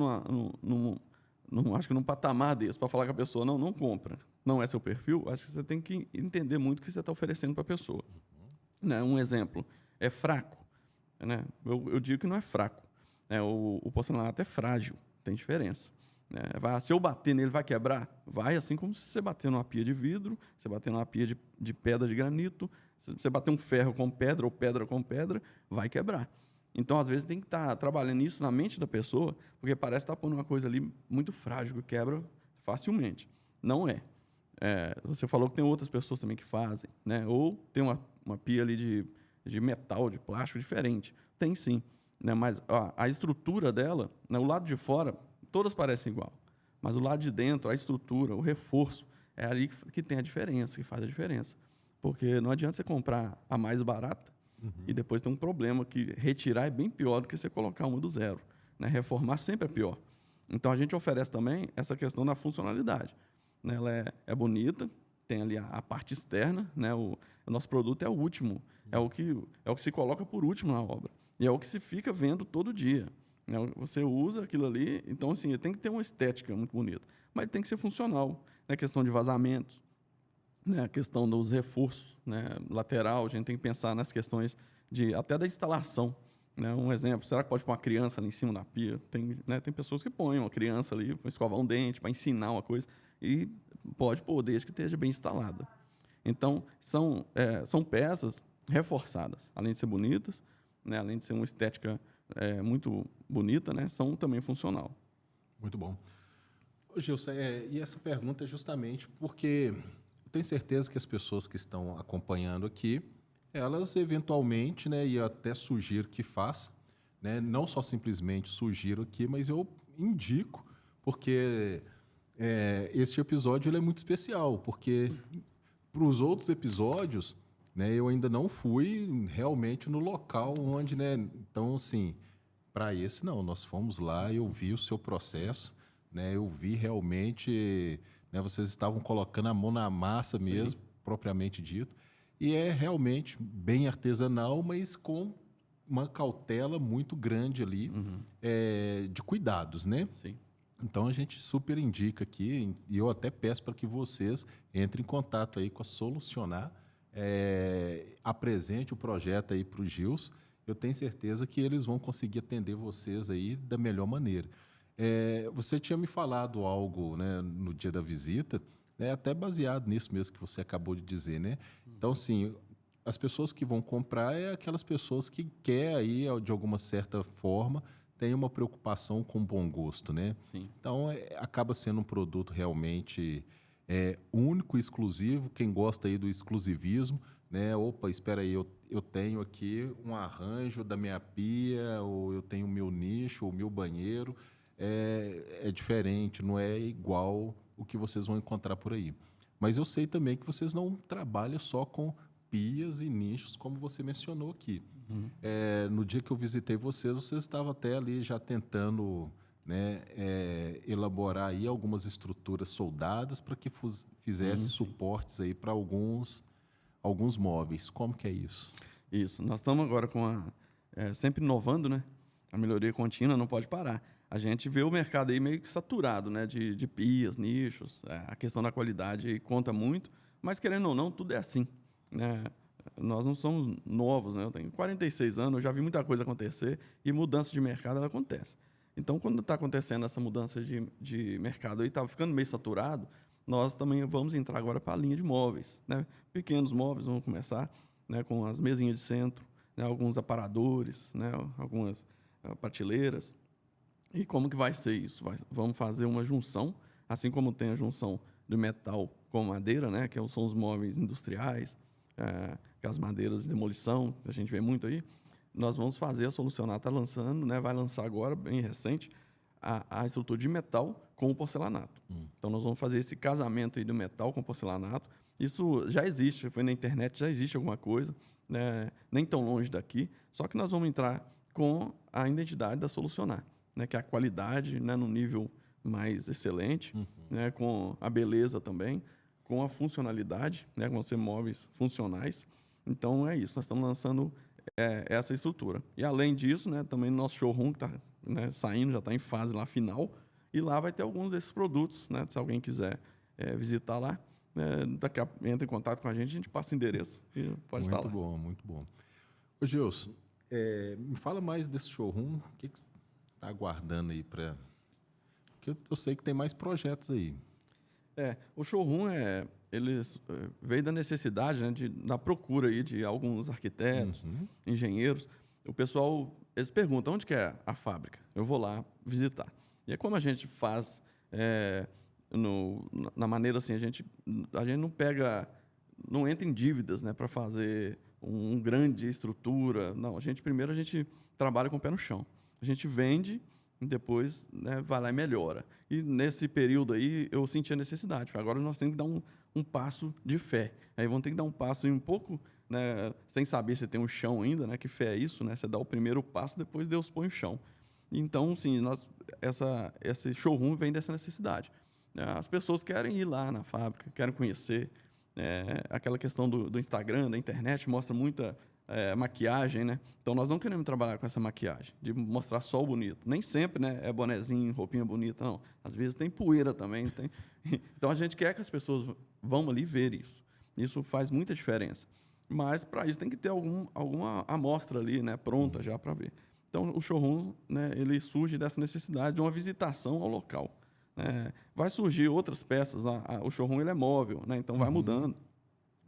acho que num patamar desse, para falar que a pessoa não compra, não é seu perfil, acho que você tem que entender muito o que você está oferecendo para a pessoa. Né, um exemplo, é fraco. Né? Eu digo que não é fraco. O porcelanato é frágil, tem diferença. Né? Se eu bater nele, vai quebrar? Vai, assim como se você bater numa pia de vidro, você bater numa pia de pedra de granito, se você bater um ferro com pedra ou pedra com pedra, vai quebrar. Então, às vezes, tem que estar trabalhando isso na mente da pessoa, porque parece estar pondo uma coisa ali muito frágil, que quebra facilmente. Não é. Você falou que tem outras pessoas também que fazem, né? Ou tem uma pia ali de metal, de plástico diferente. Tem sim. Né? Mas a estrutura dela, né? O lado de fora, todas parecem igual. Mas o lado de dentro, a estrutura, o reforço, é ali que tem a diferença, que faz a diferença. Porque não adianta você comprar a mais barata e depois ter um problema que retirar é bem pior do que você colocar uma do zero. Né? Reformar sempre é pior. Então, a gente oferece também essa questão da funcionalidade. Né? Ela é bonita, tem ali a parte externa, né? O nosso produto é o último, é o que se coloca por último na obra. E é o que se fica vendo todo dia. Né? Você usa aquilo ali, então, assim, tem que ter uma estética muito bonita. Mas tem que ser funcional. Né? Questão de vazamentos, né? A questão dos reforços, né? Lateral, a gente tem que pensar nas questões até da instalação. Né? Um exemplo, será que pode pôr uma criança ali em cima da pia? Tem pessoas que põem uma criança ali para escovar um dente, para ensinar uma coisa, e pode pôr, desde que esteja bem instalada. Então, são peças reforçadas, além de ser bonitas, né? Além de ser uma estética muito bonita, né? São também funcional. Muito bom. Ô, Gilson, e essa pergunta é justamente porque eu tenho certeza que as pessoas que estão acompanhando aqui, elas eventualmente, né, e eu até sugiro que faça, né, não só simplesmente sugiro aqui, mas eu indico, porque este episódio ele é muito especial, porque para os outros episódios, né, eu ainda não fui realmente no local onde, né, então assim, para esse não, nós fomos lá, eu vi o seu processo, né, eu vi realmente, né, vocês estavam colocando a mão na massa mesmo, propriamente dito, e é realmente bem artesanal, mas com uma cautela muito grande ali de cuidados, né? Sim. Então a gente super indica aqui, e eu até peço para que vocês entrem em contato aí com a Solucionar, apresente o projeto aí para o Gils. Eu tenho certeza que eles vão conseguir atender vocês aí da melhor maneira. Você tinha me falado algo, né, no dia da visita, né, até baseado nisso mesmo que você acabou de dizer, né? Então, assim, as pessoas que vão comprar é aquelas pessoas que querem aí, de alguma certa forma, tem uma preocupação com bom gosto, né? Sim. Então, acaba sendo um produto realmente único, exclusivo. Quem gosta aí do exclusivismo, né? Opa, espera aí, eu tenho aqui um arranjo da minha pia, ou eu tenho o meu nicho, o meu banheiro. É diferente, não é igual o que vocês vão encontrar por aí. Mas eu sei também que vocês não trabalham só com pias e nichos, como você mencionou aqui. No dia que eu visitei vocês estavam até ali já tentando, né, elaborar aí algumas estruturas soldadas para que fizesse suportes aí para alguns móveis. Como que é isso? Isso. Nós estamos agora sempre inovando, né? A melhoria contínua não pode parar. A gente vê o mercado aí meio que saturado, né? De pias, nichos. A questão da qualidade aí conta muito, mas querendo ou não, tudo é assim, né? Nós não somos novos, né? Eu tenho 46 anos, eu já vi muita coisa acontecer e mudança de mercado ela acontece. Então, quando está acontecendo essa mudança de mercado e está ficando meio saturado, nós também vamos entrar agora para a linha de móveis, né? Pequenos móveis, vamos começar, né? Com as mesinhas de centro, né? Alguns aparadores, né? Algumas prateleiras. E como que vai ser isso? Vamos fazer uma junção, assim como tem a junção do metal com madeira, né? Que são os móveis industriais, aquelas madeiras de demolição, que a gente vê muito aí. nós vamos fazer, a Solucionar está lançando, né, vai lançar agora, bem recente, a estrutura de metal com o porcelanato. Então, nós vamos fazer esse casamento aí do metal com porcelanato. Isso já existe, foi na internet, já existe alguma coisa, né, nem tão longe daqui, só que nós vamos entrar com a identidade da Solucionar, né, que é a qualidade, né, no nível mais excelente, né, com a beleza também, com a funcionalidade, né, com ser móveis funcionais. Então, é isso, nós estamos lançando essa estrutura. E, além disso, né, também no nosso showroom, que está, né, saindo, já está em fase lá final, e lá vai ter alguns desses produtos, né, se alguém quiser visitar lá, daqui a entra em contato com a gente passa o endereço e pode estar lá. Muito bom, muito bom. Ô, Gilson, me fala mais desse showroom, o que você está aguardando aí para... Porque eu sei que tem mais projetos aí. O showroom veio da necessidade, né, da procura aí de alguns arquitetos, engenheiros. O pessoal, eles perguntam, onde que é a fábrica? Eu vou lá visitar. E é como a gente faz, na maneira assim, a gente não pega, não entra em dívidas, né, para fazer uma grande estrutura. Não, primeiro a gente trabalha com o pé no chão. A gente vende, e depois, né, vai lá e melhora. E nesse período aí eu senti a necessidade. Agora nós temos que dar um passo de fé. Aí vamos ter que dar um passo um pouco, né, sem saber se tem um chão ainda, né? Que fé é isso, né? Você dá o primeiro passo, depois Deus põe o chão. Então, sim, esse showroom vem dessa necessidade. As pessoas querem ir lá na fábrica, querem conhecer. Aquela questão do Instagram, da internet, mostra muita maquiagem, né? Então, nós não queremos trabalhar com essa maquiagem, de mostrar só o bonito. Nem sempre, né, é bonezinho, roupinha bonita, não. Às vezes tem poeira também. Então, a gente quer que as pessoas vão ali ver isso. Isso faz muita diferença. Mas, para isso, tem que ter alguma amostra ali, né, pronta já para ver. Então, o showroom, né, ele surge dessa necessidade de uma visitação ao local. Vai surgir outras peças lá. O showroom ele é móvel, né, então vai mudando,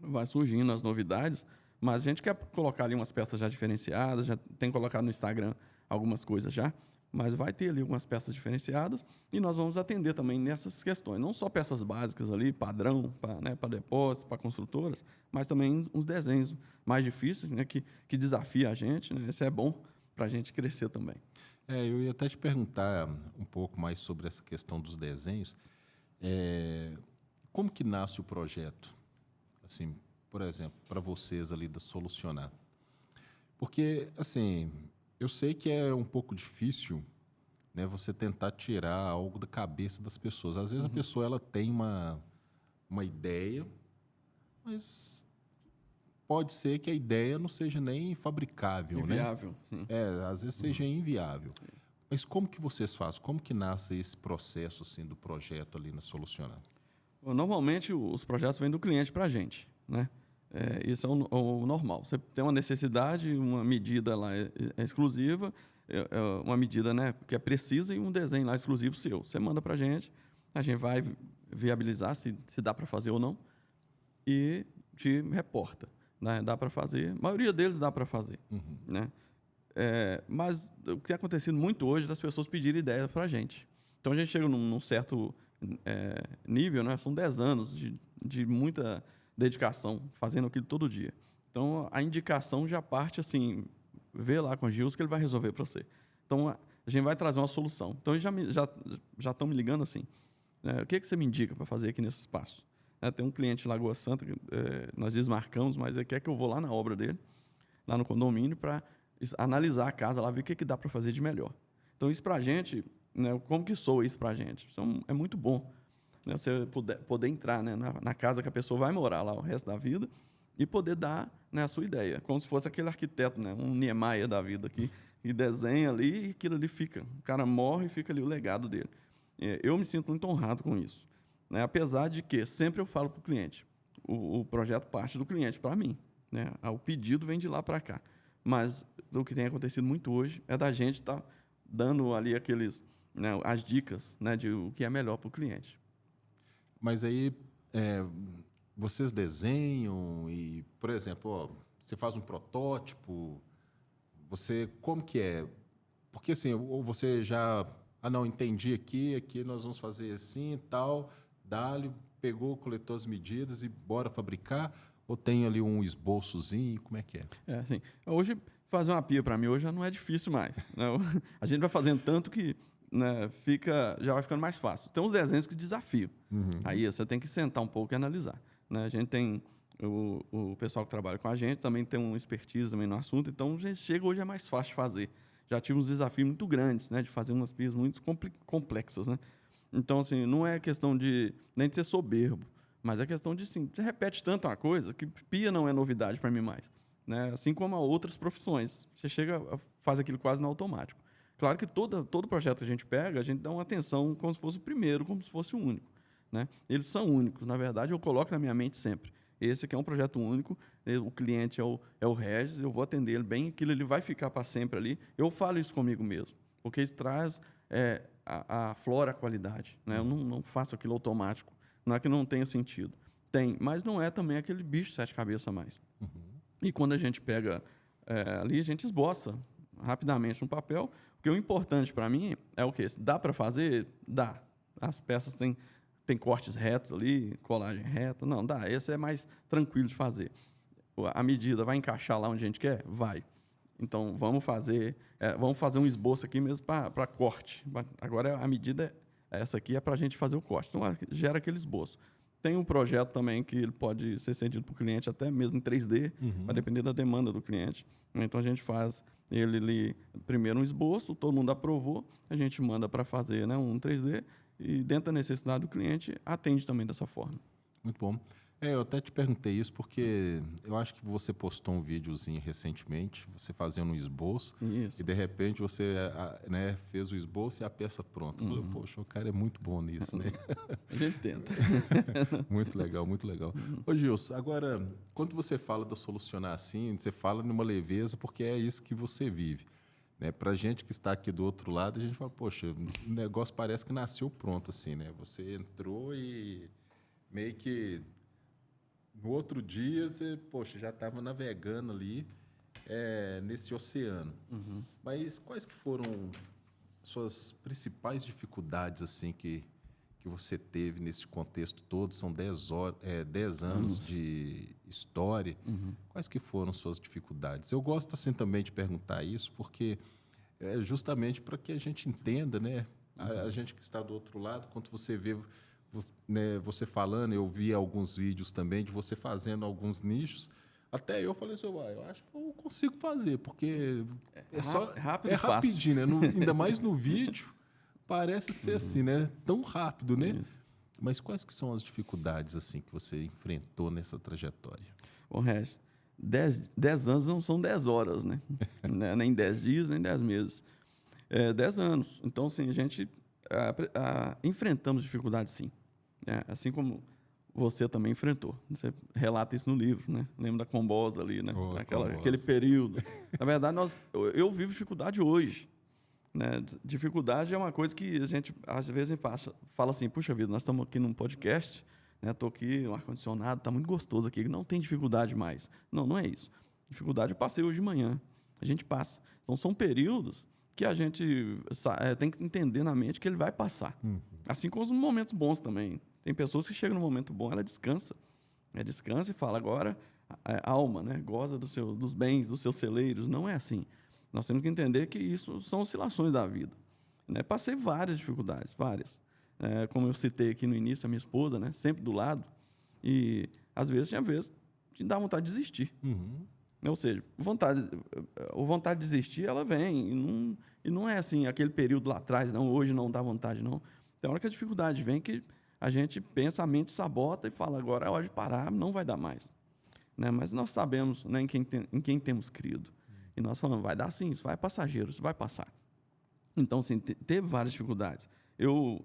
vai surgindo as novidades, mas a gente quer colocar ali umas peças já diferenciadas, já tem colocado no Instagram algumas coisas já, mas vai ter ali algumas peças diferenciadas e nós vamos atender também nessas questões. Não só peças básicas ali, padrão, para depósitos, para construtoras, mas também uns desenhos mais difíceis, né, que desafia a gente, né? Isso é bom para a gente crescer também. Eu ia até te perguntar um pouco mais sobre essa questão dos desenhos. Como que nasce o projeto? Assim, por exemplo, para vocês ali da Solucionar. Porque, assim, eu sei que é um pouco difícil, né, você tentar tirar algo da cabeça das pessoas. Às vezes a pessoa ela tem uma ideia, mas pode ser que a ideia não seja nem fabricável, Inviável, né? sim. Às vezes seja inviável. Mas como que vocês fazem? Como que nasce esse processo assim, do projeto ali na Solucionar? Normalmente, os projetos vêm do cliente para a gente, né? Isso é o normal. Você tem uma necessidade, uma medida lá exclusiva, uma medida, né, que é precisa e um desenho lá exclusivo seu. Você manda para a gente vai viabilizar se dá para fazer ou não e te reporta. Né? Dá para fazer, a maioria deles dá para fazer. Né? Mas o que tem acontecido muito hoje é das pessoas pedirem ideias para a gente. Então, a gente chega num certo nível, né? São 10 anos de muita dedicação, fazendo aquilo todo dia. Então, a indicação já parte assim, vê lá com o Gilson que ele vai resolver para você. Então, a gente vai trazer uma solução. Então, eles já estão me ligando assim, né? O que você me indica para fazer aqui nesse espaço? Tem um cliente em Lagoa Santa, que nós desmarcamos, mas ele quer que eu vou lá na obra dele, lá no condomínio, para analisar a casa lá, ver o que dá para fazer de melhor. Então, isso para a gente, né, como que soa isso para a gente? Isso é muito bom. Né, você poder entrar, né, na casa que a pessoa vai morar lá o resto da vida e poder dar, né, a sua ideia. Como se fosse aquele arquiteto, né, um Niemeyer da vida, que desenha ali e aquilo ali fica. O cara morre e fica ali o legado dele. Eu me sinto muito honrado com isso. Né, apesar de que sempre eu falo para o cliente, o projeto parte do cliente para mim. Né, o pedido vem de lá para cá. Mas o que tem acontecido muito hoje é da gente estar dando ali né, as dicas, né, de o que é melhor para o cliente. Mas aí vocês desenham e, por exemplo, você faz um protótipo, como que é? Porque assim, ou você já, não, entendi aqui nós vamos fazer assim e tal, dá-lhe, pegou, coletou as medidas e bora fabricar, ou tem ali um esboçozinho, como é que é? Assim, hoje fazer uma pia para mim hoje já não é difícil mais. Né? A gente vai fazendo tanto que, né, já vai ficando mais fácil. Tem uns desenhos que desafiam. Aí você tem que sentar um pouco e analisar. Né? A gente tem o pessoal que trabalha com a gente, também tem uma expertise também no assunto, então a gente chega hoje é mais fácil de fazer. Já tive uns desafios muito grandes, né, de fazer umas pias muito complexas. Né? Então, assim, não é questão nem de ser soberbo, mas é questão de, assim, você repete tanto uma coisa que pia não é novidade para mim mais. Né? Assim como a outras profissões. Você chega, faz aquilo quase no automático. Claro que todo projeto que a gente pega, a gente dá uma atenção como se fosse o primeiro, como se fosse o único. Né? Eles são únicos. Na verdade, eu coloco na minha mente sempre. Esse aqui é um projeto único, o cliente é o Regis, eu vou atender ele bem, aquilo ele vai ficar para sempre ali. Eu falo isso comigo mesmo, porque isso traz a flora, a qualidade. Né? Eu não faço aquilo automático. Não é que não tenha sentido. Tem, mas não é também aquele bicho de 7 cabeças a mais. E quando a gente pega ali, a gente esboça rapidamente no papel, porque o importante para mim é o quê? Dá para fazer? Dá. As peças tem cortes retos ali, colagem reta. Não, dá. Esse é mais tranquilo de fazer. A medida vai encaixar lá onde a gente quer? Vai. Então, vamos fazer um esboço aqui mesmo para corte. Agora, a medida essa aqui é para a gente fazer o corte. Então, gera aquele esboço. Tem um projeto também que ele pode ser cedido para o cliente até mesmo em 3D, vai depender da demanda do cliente. Então, a gente faz ele primeiro um esboço, todo mundo aprovou, a gente manda para fazer, né, um 3D e dentro da necessidade do cliente atende também dessa forma. Muito bom. Eu até te perguntei isso porque eu acho que você postou um videozinho recentemente, você fazendo um esboço, isso. E de repente você né, fez o esboço e a peça pronta. Eu falei, poxa, o cara é muito bom nisso, né? A gente tenta. Muito legal, muito legal. Ô Gilson, agora, quando você fala de solucionar assim, você fala numa leveza porque é isso que você vive. Né? Para a gente que está aqui do outro lado, a gente fala, poxa, o negócio parece que nasceu pronto assim, né? Você entrou e meio que no outro dia você, poxa, já estava navegando ali nesse oceano. Mas quais que foram suas principais dificuldades assim que você teve nesse contexto todo? São 10 anos de história. Quais que foram suas dificuldades? Eu gosto assim também de perguntar isso porque é justamente para que a gente entenda, né? A gente que está do outro lado, quando você vê você falando, eu vi alguns vídeos também de você fazendo alguns nichos. Até eu falei assim, eu acho que eu consigo fazer, porque rápido é e fácil. rapidinho, né? Ainda mais no vídeo, parece ser assim, né? Tão rápido, né? Isso. Mas quais que são as dificuldades assim que você enfrentou nessa trajetória? Bom, Regis, 10 anos não são 10 horas, né? Nem 10 dias, nem 10 meses. 10 anos. Então, assim, a gente enfrentamos dificuldades, sim. Assim como você também enfrentou. Você relata isso no livro, né? Lembra da Combosa ali, né? Aquele período. Na verdade, eu vivo dificuldade hoje. Né? Dificuldade é uma coisa que a gente, às vezes, fala assim, puxa vida, nós estamos aqui num podcast, né? Estou aqui, um ar-condicionado, está muito gostoso aqui, não tem dificuldade mais. Não é isso. Dificuldade eu passei hoje de manhã. A gente passa. Então, são períodos que a gente tem que entender na mente que ele vai passar. Assim como os momentos bons também. Tem pessoas que chegam no momento bom, ela descansa. Descansa e fala, agora, alma, né? Goza dos bens, dos seus celeiros. Não é assim. Nós temos que entender que isso são oscilações da vida. Né? Passei várias dificuldades, várias. Como eu citei aqui no início, a minha esposa, né? Sempre do lado. E, às vezes, tinha vezes que dá vontade de desistir. Ou seja, vontade de desistir, ela vem. E não é assim, aquele período lá atrás, não, hoje não dá vontade, não. Tem hora que a dificuldade vem que a gente pensa, a mente sabota e fala, agora é hora de parar, não vai dar mais. Né? Mas nós sabemos, né, em quem temos crido. E nós falamos, vai dar sim, isso vai passageiro, isso vai passar. Então, assim, teve várias dificuldades. Eu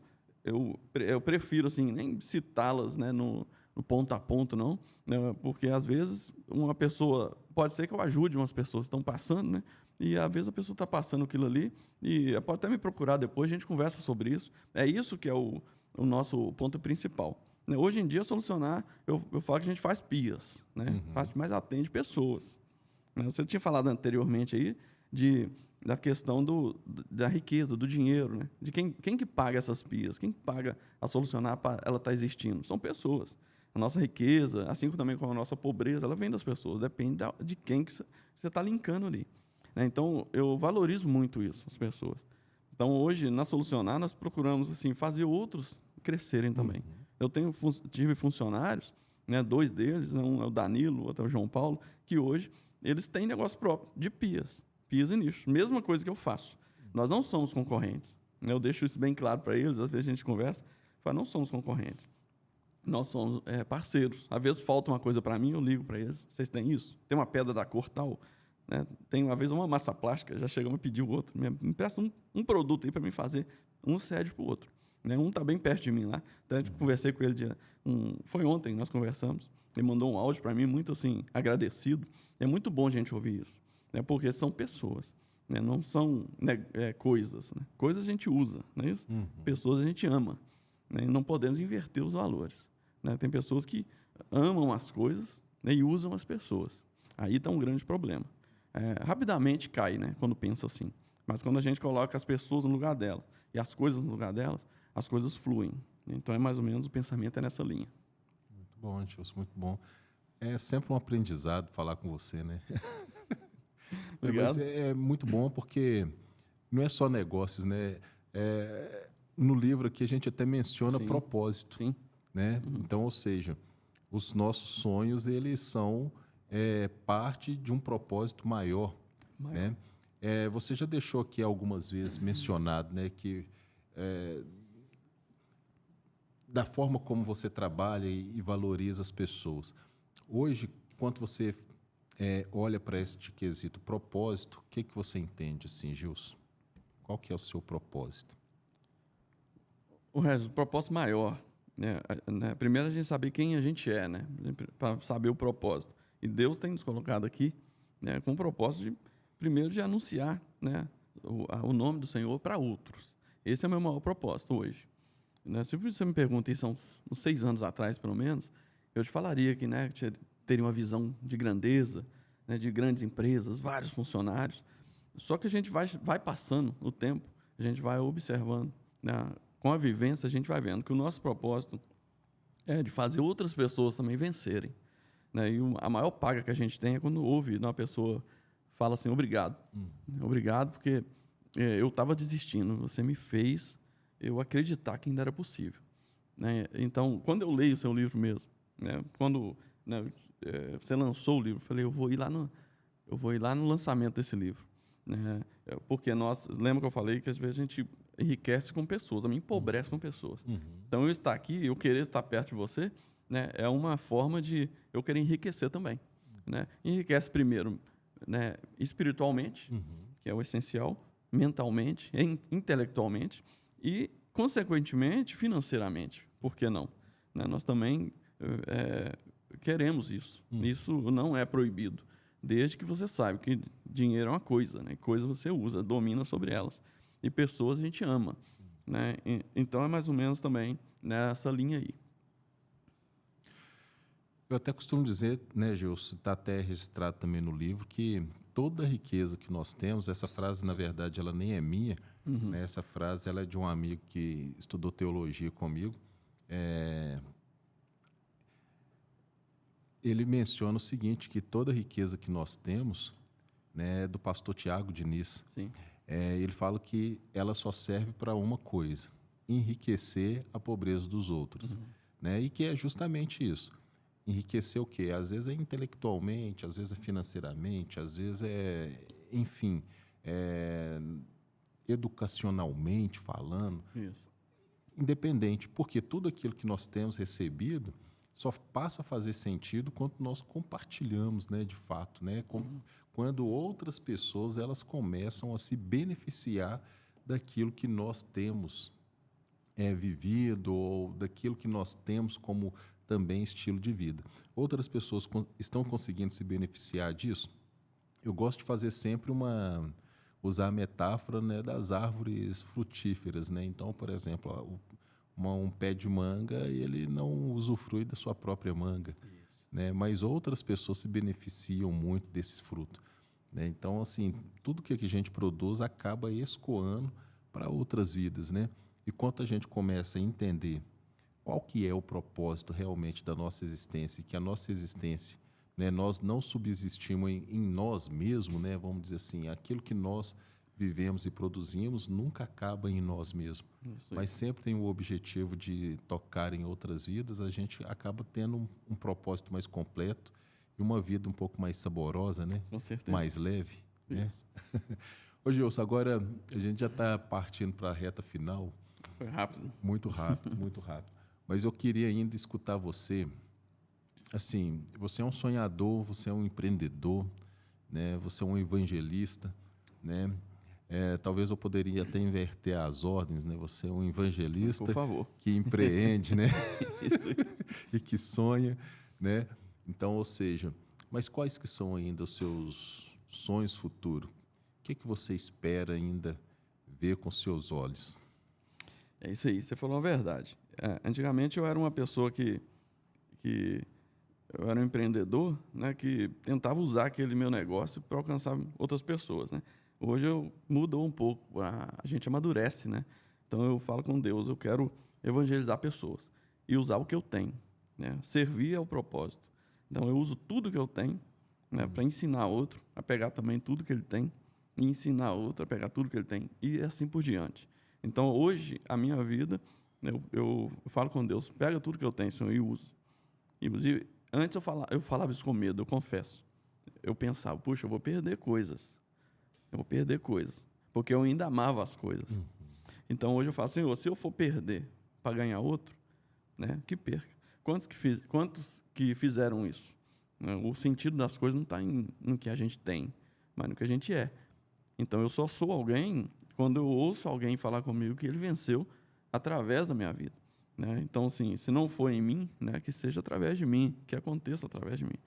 prefiro, assim, nem citá-las, né, no ponto a ponto, não, né, porque, às vezes, uma pessoa... Pode ser que eu ajude umas pessoas que estão passando, né, e, às vezes, a pessoa está passando aquilo ali e pode até me procurar depois, a gente conversa sobre isso. É isso que é o nosso ponto principal. Né? Hoje em dia, solucionar... Eu falo que a gente faz pias, né, mas atende pessoas. Você tinha falado anteriormente aí da questão da riqueza, do dinheiro, né? De quem que paga essas pias, quem paga a solucionar para ela estar existindo. São pessoas. A nossa riqueza, assim como também com a nossa pobreza, ela vem das pessoas, depende de quem que você está linkando ali. né? Então, eu valorizo muito isso, as pessoas. Então, hoje, na Solucionar, nós procuramos assim, fazer outros crescerem também. Eu tive funcionários, né, 2 deles, um é o Danilo, o outro é o João Paulo, que hoje eles têm negócio próprio de pias e nichos. Mesma coisa que eu faço. Nós não somos concorrentes. Eu deixo isso bem claro para eles, às vezes a gente conversa, fala, não somos concorrentes. Nós somos parceiros. Às vezes falta uma coisa para mim, eu ligo para eles. Vocês têm isso? Tem uma pedra da cor tal? Né? Tem uma vez uma massa plástica, já chegamos a pedir o outro. Me empresta um produto aí para mim fazer. Um cede para o outro. Né? Um está bem perto de mim lá. Então, eu conversei com ele. Foi ontem, nós conversamos. Ele mandou um áudio para mim, muito assim, agradecido. É muito bom a gente ouvir isso. Né? Porque são pessoas. Né? Não são coisas. Né? Coisas a gente usa. Não é isso? Pessoas a gente ama. Né? E não podemos inverter os valores. Né? Tem pessoas que amam as coisas, né, e usam as pessoas. Aí está um grande problema. Rapidamente cai, né, quando pensa assim. Mas quando a gente coloca as pessoas no lugar delas e as coisas no lugar delas, as coisas fluem. Então, mais ou menos, o pensamento é nessa linha. Muito bom, Gilson, muito bom. É sempre um aprendizado falar com você, né? Obrigado. Mas é muito bom porque não é só negócios, né? No livro aqui a gente até menciona Sim. Propósito. Sim. Né? Então, ou seja, os nossos sonhos, eles são parte de um propósito maior. Né? Você já deixou aqui algumas vezes mencionado, né, que da forma como você trabalha e valoriza as pessoas. Hoje, quando você olha para este quesito propósito, o que você entende, assim, Gilson? Qual que é o seu propósito? O propósito maior, né? Primeiro a gente saber quem a gente é, né? Para saber o propósito. E Deus tem nos colocado aqui, né, com o propósito primeiro de anunciar, né, o nome do Senhor para outros. Esse é o meu maior propósito hoje. Né? Se você me pergunta isso há uns 6 anos atrás, pelo menos, eu te falaria que, né, teria uma visão de grandeza, né, de grandes empresas, vários funcionários. Só que a gente vai passando o tempo, a gente vai observando, né? Com a vivência, a gente vai vendo que o nosso propósito é de fazer outras pessoas também vencerem. Né? E a maior paga que a gente tem é quando ouve uma pessoa fala assim, obrigado. Obrigado porque eu estava desistindo, você me fez eu acreditar que ainda era possível. Né? Então, quando eu leio o seu livro mesmo, né? Quando você lançou o livro, eu falei, eu vou ir lá no lançamento desse livro. Né? Porque lembra que eu falei que às vezes a gente enriquece com pessoas, a mim empobrece com pessoas. Então, eu estar aqui, eu querer estar perto de você, né, é uma forma de eu querer enriquecer também. Né? Enriquece primeiro, né, espiritualmente, que é o essencial, mentalmente, intelectualmente e, consequentemente, financeiramente. Por que não? Né? Nós também queremos isso. Isso não é proibido, desde que você saiba que dinheiro é uma coisa, né? Coisa você usa, domina sobre elas. E pessoas a gente ama. Né? Então, é mais ou menos também nessa linha aí. Eu até costumo dizer, né, Gilson, está até registrado também no livro, que toda a riqueza que nós temos, essa frase, na verdade, ela nem é minha, né? Essa frase ela é de um amigo que estudou teologia comigo. Ele menciona o seguinte, que toda a riqueza que nós temos, né, é do pastor Tiago Diniz. Sim. Ele fala que ela só serve para uma coisa, enriquecer a pobreza dos outros. Né? E que é justamente isso. Enriquecer o quê? Às vezes é intelectualmente, às vezes é financeiramente, às vezes enfim, educacionalmente falando. Isso. Independente, porque tudo aquilo que nós temos recebido só passa a fazer sentido quando nós compartilhamos, né, de fato, né? Quando outras pessoas elas começam a se beneficiar daquilo que nós temos vivido ou daquilo que nós temos como também estilo de vida. Outras pessoas estão conseguindo se beneficiar disso. Eu gosto de fazer sempre usar a metáfora, né, das árvores frutíferas, né? Então, por exemplo, um pé de manga, ele não usufrui da sua própria manga, né? Mas outras pessoas se beneficiam muito desses frutos, né? Então, assim, tudo que a gente produz acaba escoando para outras vidas, né? E quando a gente começa a entender qual que é o propósito realmente da nossa existência, e que a nossa existência né? Nós não subsistimos em nós mesmos, né? Vamos dizer assim, aquilo que nós vivemos e produzimos nunca acaba em nós mesmos, mas sempre tem o objetivo de tocar em outras vidas. A gente acaba tendo um propósito mais completo e uma vida um pouco mais saborosa, né? Com certeza. Mais leve. Né? Ô, Gilson, agora a gente já está partindo para a reta final. Foi rápido. Muito rápido, muito rápido. Mas eu queria ainda escutar você. Assim, você é um sonhador, você é um empreendedor, né? Você é um evangelista, né? Talvez eu poderia até inverter as ordens, né? Você é um evangelista Por favor. que empreende, né? E que sonha, né? Então, ou seja, mas quais que são ainda os seus sonhos futuros? O que você espera ainda ver com seus olhos? É isso aí, você falou a verdade. Antigamente eu era uma pessoa que eu era um empreendedor, né, que tentava usar aquele meu negócio para alcançar outras pessoas, né? Hoje mudou um pouco, a gente amadurece, né? Então eu falo com Deus, eu quero evangelizar pessoas e usar o que eu tenho, né? Servir é o propósito. Então eu uso tudo que eu tenho, né, para ensinar outro a pegar também tudo que ele tem e ensinar outro a pegar tudo que ele tem e assim por diante. Então hoje a minha vida, eu falo com Deus, pega tudo que eu tenho, Senhor, e usa. E antes eu falava isso com medo, eu confesso. Eu pensava, puxa, eu vou perder coisas. Porque eu ainda amava as coisas. Então, hoje eu falo, Senhor, se eu for perder para ganhar outro, né, que perca. Quantos que fizeram isso? O sentido das coisas não está no que a gente tem, mas no que a gente é. Então, eu só sou alguém quando eu ouço alguém falar comigo que ele venceu através da minha vida. Né? Então, assim, se não for em mim, né, que seja através de mim, que aconteça através de mim.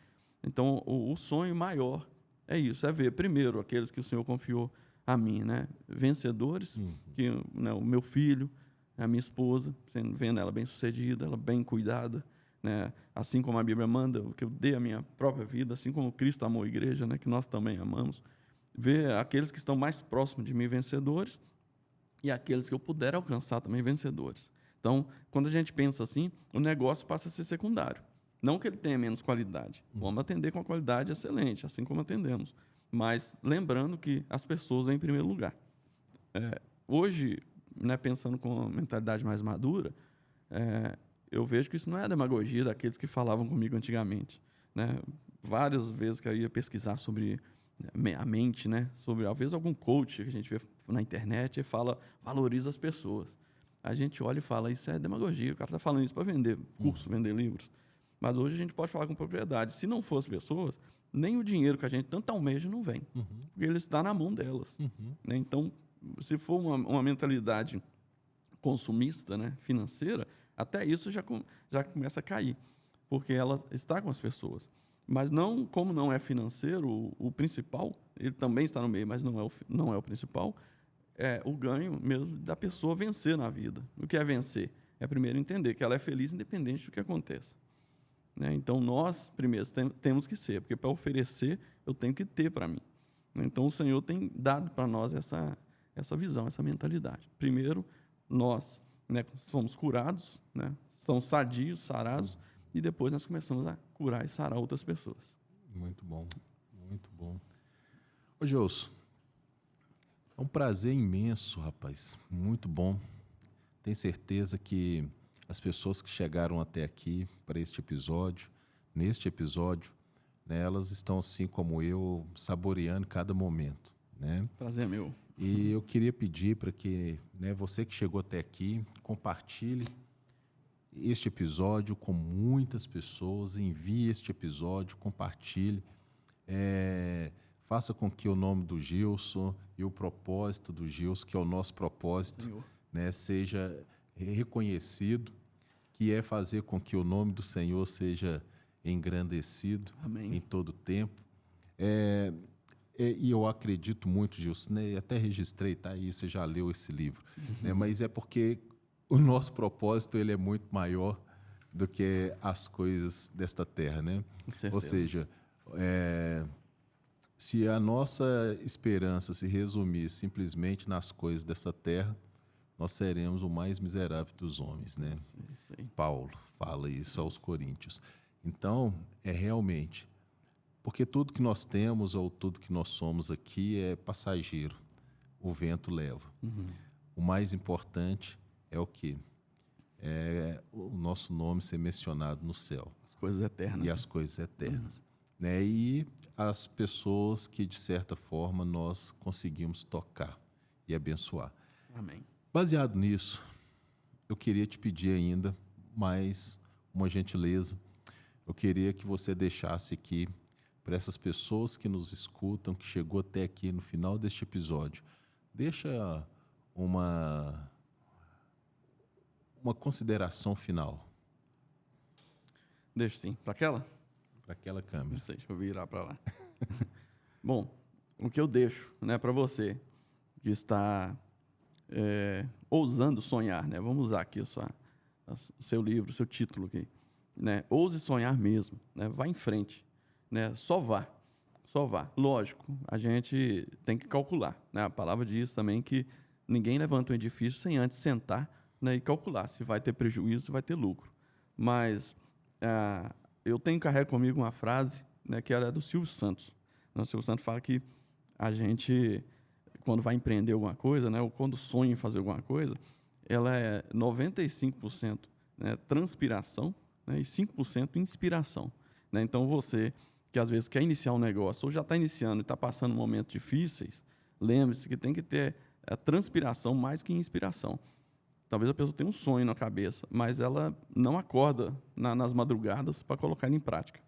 Então, o sonho maior é isso, é ver primeiro aqueles que o Senhor confiou a mim, né? Vencedores, que, né, o meu filho, a minha esposa, vendo ela bem-sucedida, ela bem cuidada, né? Assim como a Bíblia manda, que eu dei a minha própria vida, assim como Cristo amou a igreja, né, que nós também amamos. Ver aqueles que estão mais próximos de mim vencedores e aqueles que eu puder alcançar também vencedores. Então, quando a gente pensa assim, o negócio passa a ser secundário. Não que ele tenha menos qualidade. Vamos atender com uma qualidade excelente, assim como atendemos. Mas lembrando que as pessoas vêm em primeiro lugar. Hoje, né, pensando com uma mentalidade mais madura, eu vejo que isso não é a demagogia daqueles que falavam comigo antigamente. Né? Várias vezes que eu ia pesquisar sobre a mente, né? Sobre, às vezes, algum coach que a gente vê na internet e fala, valoriza as pessoas. A gente olha e fala, isso é demagogia. O cara está falando isso para vender curso, vender livros. Mas hoje a gente pode falar com propriedade. Se não fosse pessoas, nem o dinheiro que a gente tanto almeja não vem. Porque ele está na mão delas. Né? Então, se for uma mentalidade consumista, né, financeira, até isso já começa a cair. Porque ela está com as pessoas. Mas não, como não é financeiro, o principal, ele também está no meio, mas não é o principal, é o ganho mesmo da pessoa vencer na vida. O que é vencer? É primeiro entender que ela é feliz independente do que aconteça. Né? Então, nós, primeiro, temos que ser, porque para oferecer, eu tenho que ter para mim. Então, o Senhor tem dado para nós essa visão, essa mentalidade. Primeiro, nós, né, fomos curados, né, estamos sadios, sarados, e depois nós começamos a curar e sarar outras pessoas. Muito bom, muito bom. Ô, Gilson, é um prazer imenso, rapaz, muito bom. Tenho certeza que as pessoas que chegaram até aqui para neste episódio, né, elas estão assim como eu, saboreando cada momento, né? Prazer é meu. E eu queria pedir para que, né, você que chegou até aqui, compartilhe este episódio com muitas pessoas, envie este episódio, compartilhe, faça com que o nome do Gilson e o propósito do Gilson, que é o nosso propósito, né, seja reconhecido, que é fazer com que o nome do Senhor seja engrandecido. Amém. Em todo tempo. E eu acredito muito, Gilson, né, até registrei, tá aí, você já leu esse livro, né, mas é porque o nosso propósito ele é muito maior do que as coisas desta terra, né? Ou seja, se a nossa esperança se resumir simplesmente nas coisas dessa terra, nós seremos o mais miserável dos homens, né? Isso aí. Paulo fala isso aos Coríntios. Então, realmente, Porque tudo que nós temos ou tudo que nós somos aqui é passageiro. O vento leva. O mais importante é o quê? É o nosso nome ser mencionado no céu. As coisas eternas. E as coisas eternas. Né? E as pessoas que, de certa forma, nós conseguimos tocar e abençoar. Amém. Baseado nisso, eu queria te pedir ainda mais uma gentileza. Eu queria que você deixasse aqui, para essas pessoas que nos escutam, que chegou até aqui no final deste episódio, deixa uma consideração final. Deixa sim. Para aquela? Para aquela câmera. Não sei, deixa eu virar para lá. Bom, o que eu deixo, né, para você que está ousando sonhar, né? Vamos usar aqui o seu livro, o seu título aqui, né? Ouse sonhar mesmo, né? Vá em frente, né? Só vá. Lógico, a gente tem que calcular, né? A palavra diz também que ninguém levanta um edifício sem antes sentar, né, e calcular se vai ter prejuízo, se vai ter lucro. Mas eu carrego comigo uma frase, né, que era do Silvio Santos. O Silvio Santos fala que a gente, quando vai empreender alguma coisa, né, ou quando sonha em fazer alguma coisa, ela é 95%, né, transpiração, né, e 5% inspiração. Né? Então, você que às vezes quer iniciar um negócio ou já está iniciando e está passando momentos difíceis, lembre-se que tem que ter a transpiração mais que inspiração. Talvez a pessoa tenha um sonho na cabeça, mas ela não acorda nas madrugadas para colocar ele em prática.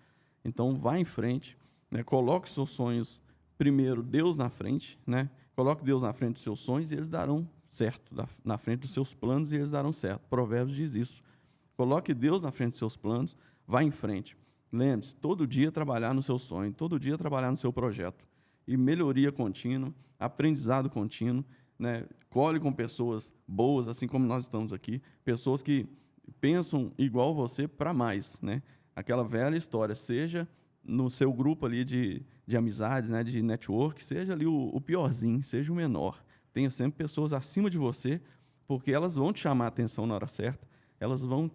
Então, vá em frente, né? Coloque seus sonhos primeiro, Deus na frente, né? Coloque Deus na frente dos seus sonhos e eles darão certo, na frente dos seus planos e eles darão certo. Provérbios diz isso. Coloque Deus na frente dos seus planos, vá em frente. Lembre-se, todo dia trabalhar no seu sonho, todo dia trabalhar no seu projeto. E melhoria contínua, aprendizado contínuo, né? Colhe com pessoas boas, assim como nós estamos aqui, pessoas que pensam igual você para mais, né? Aquela velha história, seja no seu grupo ali de amizades, né, de network, seja ali o piorzinho, seja o menor. Tenha sempre pessoas acima de você, porque elas vão te chamar a atenção na hora certa, elas vão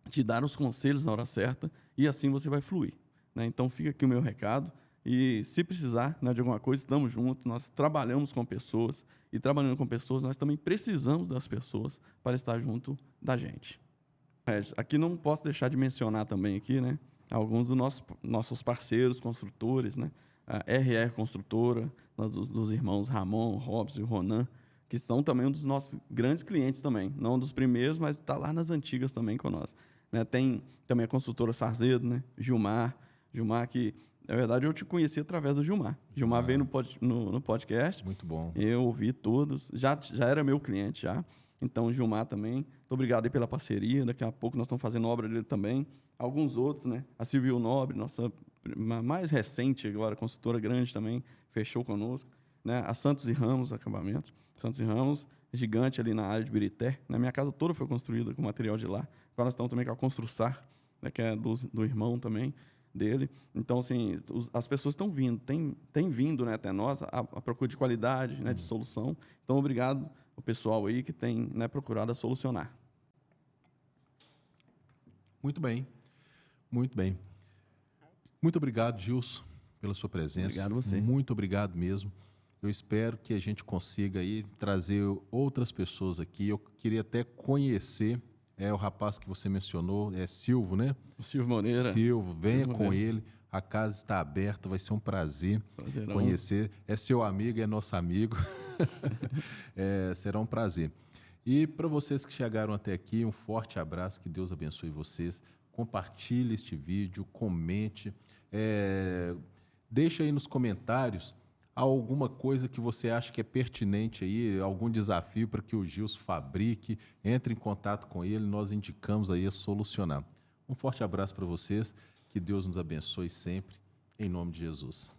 te dar os conselhos na hora certa e assim você vai fluir. Né? Então fica aqui o meu recado e se precisar, né, de alguma coisa, estamos juntos, nós trabalhamos com pessoas e trabalhando com pessoas nós também precisamos das pessoas para estar junto da gente. Aqui não posso deixar de mencionar também aqui, né, alguns dos nossos parceiros, construtores, né, a RR Construtora, dos irmãos Ramon, Robson e Ronan, que são também um dos nossos grandes clientes também, não dos primeiros, mas está lá nas antigas também com nós. Né? Tem também a construtora Sarzedo, né? Gilmar que, na verdade, eu te conheci através do Gilmar. Gilmar veio no podcast. Muito bom. Eu ouvi todos, já era meu cliente já. Então, Gilmar também, muito obrigado aí pela parceria, daqui a pouco nós estamos fazendo obra dele também. Alguns outros, né? A Civil Nobre, nossa mais recente agora, construtora grande também, fechou conosco. Né? A Santos e Ramos Acabamentos. Santos e Ramos, gigante ali na área de Birité. Né? Minha casa toda foi construída com material de lá. Agora nós estamos também com a Construçar, né? Que é do irmão também dele. Então, assim, as pessoas estão vindo, tem vindo, né, até nós a procura de qualidade, né, de solução. Então, obrigado ao pessoal aí que tem, né, procurado a solucionar. Muito bem. Muito bem. Muito obrigado, Gilson, pela sua presença. Obrigado a você. Muito obrigado mesmo. Eu espero que a gente consiga aí trazer outras pessoas aqui. Eu queria até conhecer o rapaz que você mencionou, é Silvio, né? O Silvio Moreira. Silvio, venha com ele. A casa está aberta, vai ser um prazer conhecer. É seu amigo, é nosso amigo. Será um prazer. E para vocês que chegaram até aqui, um forte abraço, que Deus abençoe vocês. Compartilhe este vídeo, comente, deixa aí nos comentários alguma coisa que você acha que é pertinente aí, algum desafio para que o Gilson fabrique, entre em contato com ele, nós indicamos aí a solucionar. Um forte abraço para vocês, que Deus nos abençoe sempre, em nome de Jesus.